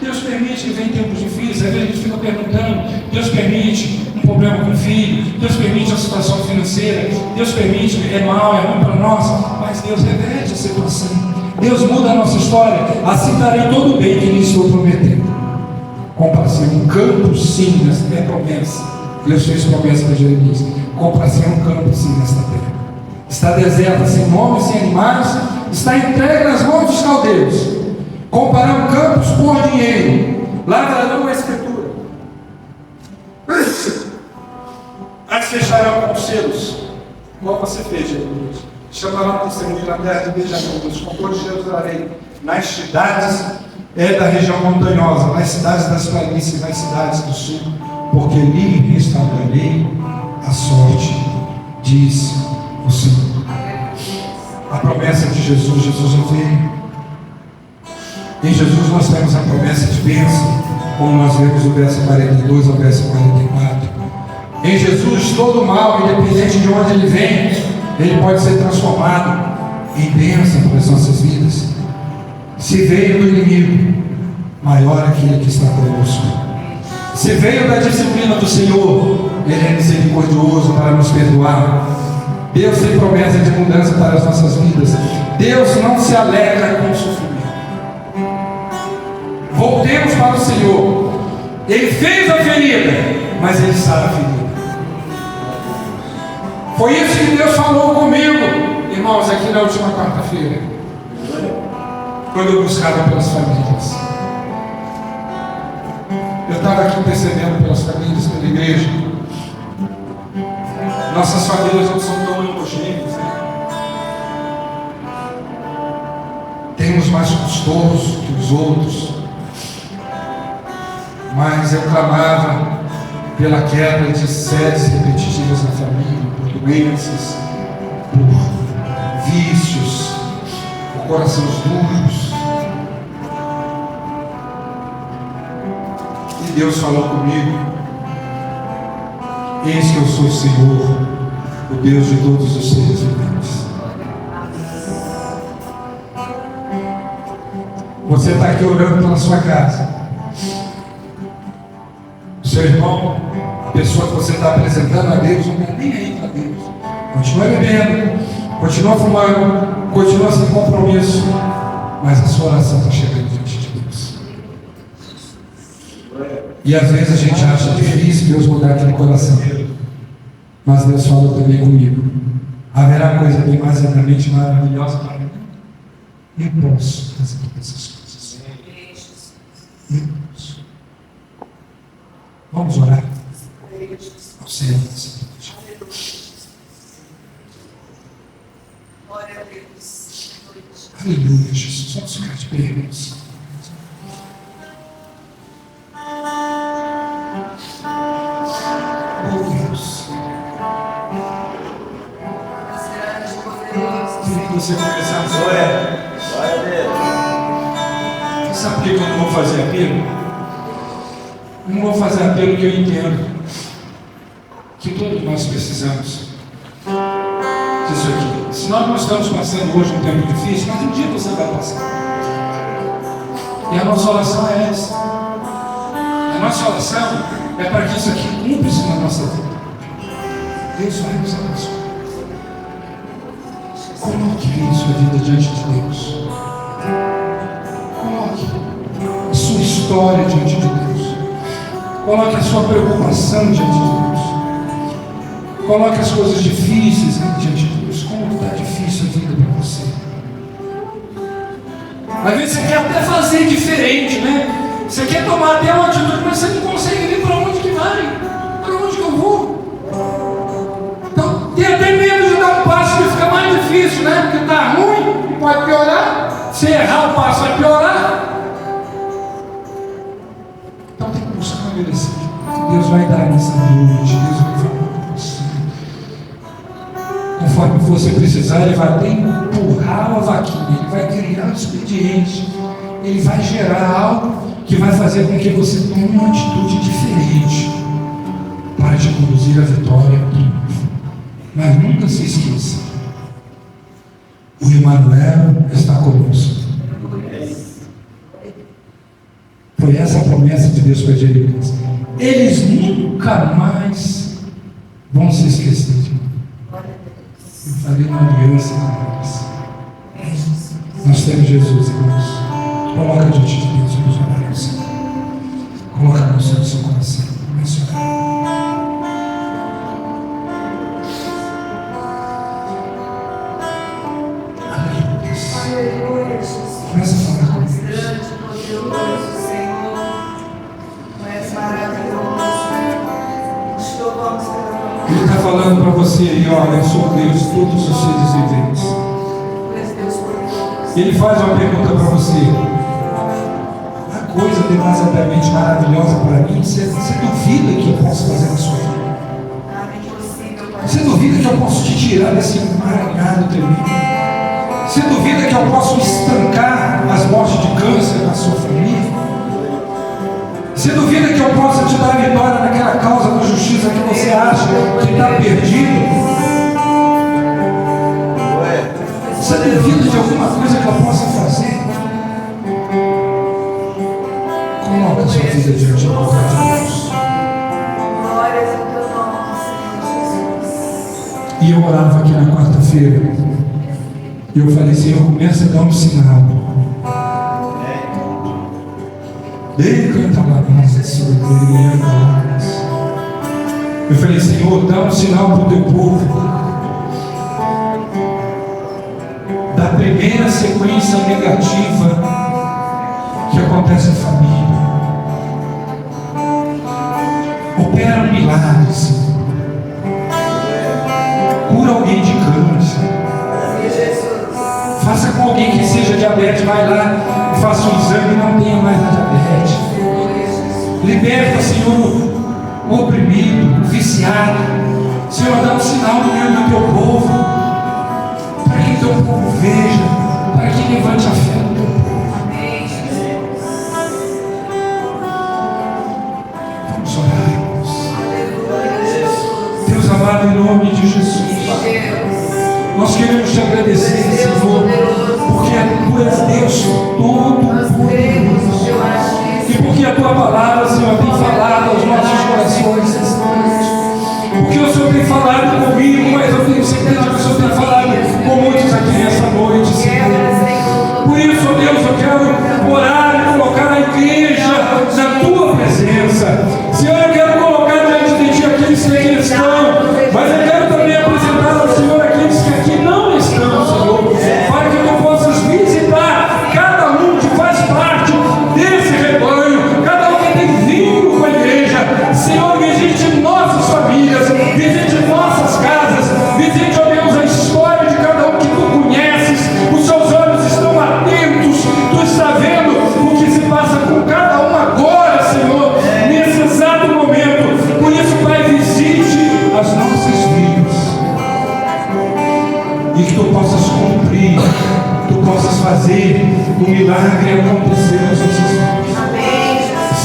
Deus permite que venha tempos difíceis. Às vezes a gente fica perguntando: Deus permite um problema com o filho, Deus permite a situação financeira, Deus permite, é mal, é ruim para nós, mas Deus reverte a situação, Deus muda a nossa história. Assim darei todo o bem que lhe estou prometendo. Compração um campo, sim, nessa é promessa. Deus fez promessa para Jeremias: compração um campo, sim, nesta terra. Está deserta, sem homens, sem animais, está entregue nas mãos dos caldeus. Comprarão campos por dinheiro, lavrarão a escritura, as fecharão com selos, igual você fez, Jesus. Chamarão testemunho na terra de Benjamim, dos compostos de Jerusalém, nas cidades da região montanhosa, nas cidades das planícies, nas cidades do sul, porque lhe restaurarei a sorte, diz o Senhor. A promessa de Jesus, Jesus veio. Em Jesus nós temos a promessa de bênção, como nós vemos o verso 42 ao verso 44. Em Jesus todo mal, independente de onde ele vem, ele pode ser transformado em bênção para as nossas vidas. Se veio do inimigo, maior aquele que está conosco. Se veio da disciplina do Senhor, Ele é misericordioso para nos perdoar. Deus tem promessa de mudança para as nossas vidas. Deus não se alegra com o sofrimento. Voltemos para o Senhor. Ele fez a ferida, mas Ele sabe a ferida. Foi isso que Deus falou comigo, irmãos, aqui na última quarta-feira, quando eu buscava pelas famílias. Eu estava aqui percebendo pelas famílias, pela igreja. Nossas famílias não são tão homogêneas, né? Tem uns mais custosos que os outros. Mas eu clamava pela quebra de séries repetitivas na família, por doenças, por vícios, por corações duros. E Deus falou comigo: eis que eu sou o Senhor, o Deus de todos os seres viventes. Você está aqui orando pela sua casa. Seu irmão, a pessoa que você está apresentando a Deus, não está nem aí para Deus. Continua bebendo, continua fumando, continua sem compromisso, mas a sua oração está chegando diante de Deus. E às vezes a gente acha difícil Deus mudar aquele coração, mas Deus falou também comigo: haverá coisa bem mais eternamente maravilhosa para mim. Eu posso fazer todas essas coisas. Eu posso. Vamos orar ao Senhor. Glória a Deus. Aleluia, Jesus. Vamos ficar de pé, irmãos. Oh Deus. Deus grande, poderoso. você começar a Glória a Deus. Sabe por que eu não vou fazer apelo? Eu não vou fazer apelo que eu entendo que todos nós precisamos disso aqui. Se nós não estamos passando hoje um tempo difícil, mas um dia você vai passar. E a nossa oração é essa. A nossa oração é para que isso aqui cumpra-se na nossa vida. Deus vai nos abençoar. Coloque a sua vida diante de Deus. Coloque a sua história diante de Deus. Coloque a sua preocupação diante de Deus. Coloque as coisas difíceis diante de Deus. Como está difícil a vida para você? Às vezes você quer até fazer diferente, né? Você quer tomar até uma atitude, mas você não consegue ver para onde que vai. Para onde que eu vou? Então, tem até medo de dar um passo que fica mais difícil, né? Porque está ruim, pode piorar. Se errar o passo vai piorar. Então tem que buscar uma direção. Deus vai dar nessa noite. Deus vai falar com você. Conforme você precisar, Ele vai até empurrar uma vaquinha. Ele vai criar um expediente. Ele vai gerar algo que vai fazer com que você tome uma atitude diferente para te conduzir à vitória. Mas nunca se esqueça, o Emmanuel está conosco. Foi essa a promessa de Deus para Jeremias. Eles nunca mais vão se esquecer de mim. Eu falei uma aliança com eles. Nós temos Jesus, irmãos. Coloca diante de Deus, vamos orar assim. Coloca no seu coração. Comece a orar. Aleluia, Jesus. Começa a falar com Deus. Grande, poderoso, Senhor. Tu és maravilhoso. Te louvamos pela tua Ele está falando para você aí, olha, eu sou Deus, todos os seres viventes. Tu és Deus poderoso. Ele faz uma pergunta para você. A coisa demasiadamente maravilhosa para mim, você duvida que eu posso fazer na sua vida? Nada impossível, Pai. Você duvida que eu posso te tirar desse emaranhado terrível? Você duvida que eu posso estancar as mortes de câncer na sua família? Você duvida que eu possa te dar vitória naquela causa da justiça que você acha que está perdido? Você duvida de alguma coisa que eu possa fazer? Coloca a sua vida diante do altar de Deus. Glórias ao teu nome, Senhor Jesus. E eu orava aqui na quarta-feira. E eu falei, Senhor, começa a dar um sinal. Ele canta lá, eu falei, Senhor, dá um sinal para o teu povo. Da primeira sequência negativa que acontece na família. Opera um milagre, Senhor. Cura alguém de câncer. Faça com alguém que seja diabetes, vai lá e faça um exame e não tenha mais a diabetes. Liberta, Senhor, o oprimido, o viciado. Senhor, dá um sinal no meio do teu povo, para que teu povo veja, para que levante a fé no teu povo. Vamos orar, irmãos. Deus amado, em nome de Jesus. Nós queremos te agradecer, Senhor, porque Tu és Deus todo-poderoso. E porque a Tua palavra, Senhor, tem falado aos nossos corações essa noite. Porque o Senhor tem falado comigo, mas eu tenho certeza que o Senhor tem falado com muitos aqui nessa noite, Senhor. Por isso, ó Deus, eu quero orar e colocar a igreja na Tua presença. Senhor, eu quero colocar diante de Ti aqueles que aqui estão, mas eu quero também apresentar ao Senhor aqueles que aqui não estão, Senhor, para que Tu possas visitar cada um que faz parte desse rebanho, cada um que tem vindo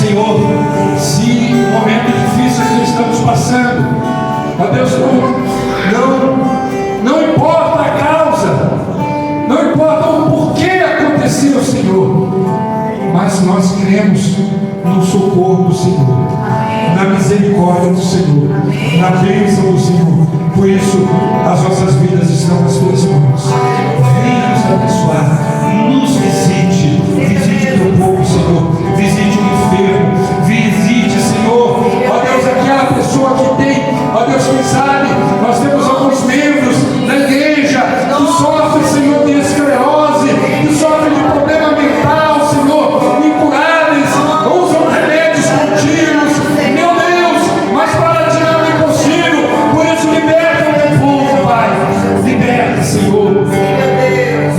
Senhor, se o momento difícil que estamos passando, ó Deus, não importa a causa, não importa o porquê aconteceu, Senhor, mas nós cremos no socorro do Senhor, na misericórdia do Senhor, na bênção do Senhor. Por isso, as nossas vidas estão nas tuas mãos. Venha nos abençoar, nos visite, visite o teu povo, Senhor, visite o enfermo, visite, Senhor, ó Deus, aquela pessoa que tem, ó Deus, quem sabe, nós temos alguns membros da igreja que sofrem, Senhor, de esclerose, que sofrem de problema mental, Senhor, incuráveis, usam remédios contínuos, meu Deus, mas para ti não é impossível. Por isso, liberta o teu povo, Pai, liberta, Senhor,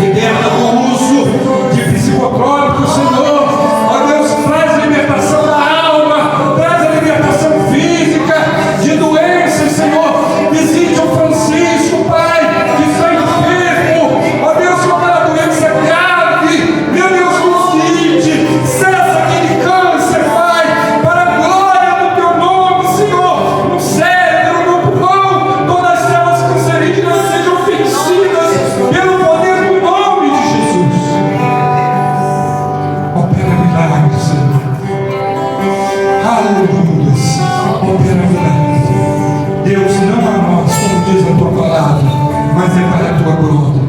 liberta do uso de psicotrópicos, Senhor, ó Deus, traz a libertação da alma, traz a libertação física, de doenças, Senhor, visite o Francisco, Pai, que está enfermo, ó Deus, com uma doença grave, meu Deus, visite, cessa aquele câncer, Pai, para a glória do teu nome, Senhor, no cérebro, no pulmão, todas as células cancerígenas sejam vencidas pelo poder do nome de Jesus. Opera milagres, Senhor. Aleluia. Opera milagres. Deus, não a nós, como diz a tua palavra, mas é para a tua glória.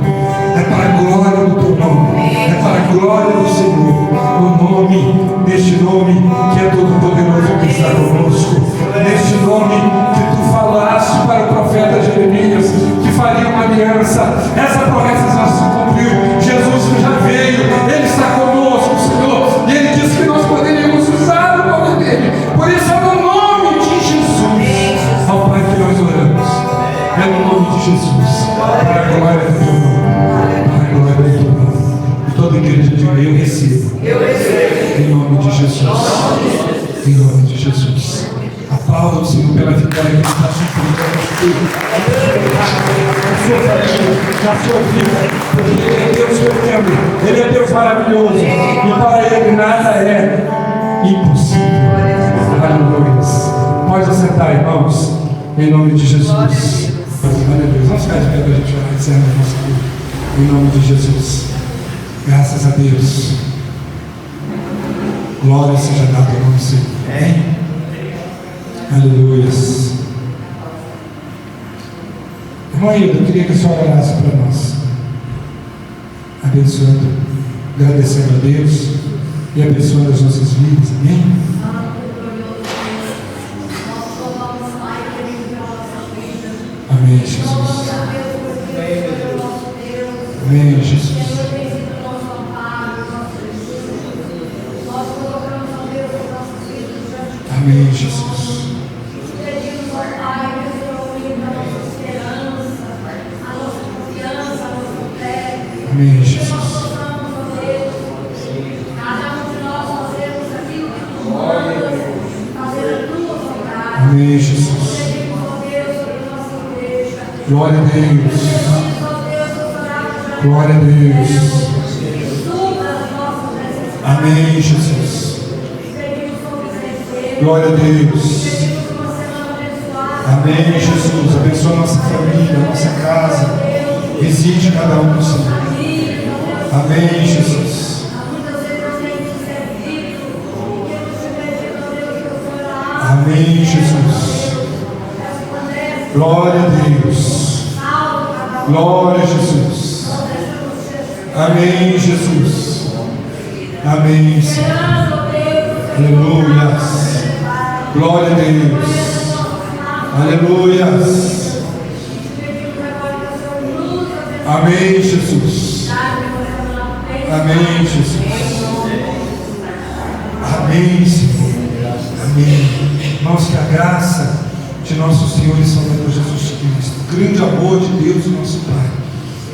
É para a glória do teu nome. É para a glória do Senhor. O nome, neste nome que é todo poderoso que está conosco. Neste nome que tu falaste para o profeta Jeremias, que faria uma aliança. Essa promessa já se cumpriu. Jesus já veio. Ele está conosco, Senhor. E Ele disse que nós poderíamos usar o nome dele. Por isso é no nome de Jesus, ao Pai, que nós oramos. É no nome de Jesus. Para a glória do teu nome. Para a glória do teu nome. E toda igreja diga: eu recebo. Em nome de Jesus. Em nome de Jesus. Aplauda o Senhor pela vitória que Ele está cumprindo na sua vida, porque Ele é Deus tremendo, Ele é Deus maravilhoso, e para Ele nada é impossível. Aleluia. Pode assentar, irmãos, em nome de Jesus. Aleluia. Vamos ficar de pé para a gente orar, encerrar a nossa vida. Em nome de Jesus. Graças a Deus. Glória seja dada ao nome do Senhor. Amém. Aleluia. Irmão Hilda, eu queria que a senhora orasse para nós, abençoando, agradecendo a Deus e abençoando as nossas vidas. Amém? Amém, Jesus. Amém, Jesus. Amém, Jesus. Amém, Jesus. Amém, Jesus. Glória a Deus. Glória a Deus. Amém, Jesus. Glória a Deus. Amém, Jesus. Abençoa a nossa família, a nossa casa. Visite cada um, Senhor. Amém, Jesus. Amém, Jesus. Glória a Deus. Glória a Jesus. Amém, Jesus. Amém, Senhor. Aleluia. Glória a Deus. Aleluia. Amém, Jesus. Amém, Jesus. Amém, Senhor. Amém. Irmãos, que a graça de nosso Senhor e Salvador Jesus Cristo, o grande amor de Deus, nosso Pai,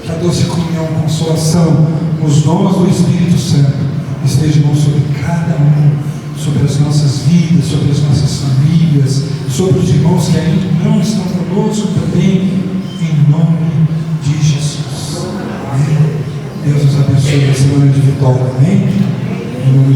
que a doce comunhão, consolação, os dons do Espírito Santo estejam sobre cada um, sobre as nossas vidas, sobre as nossas famílias, sobre os irmãos que ainda não estão conosco também, em nome de Jesus. Amém. Deus nos abençoe na semana de vitória. Amém. Em nome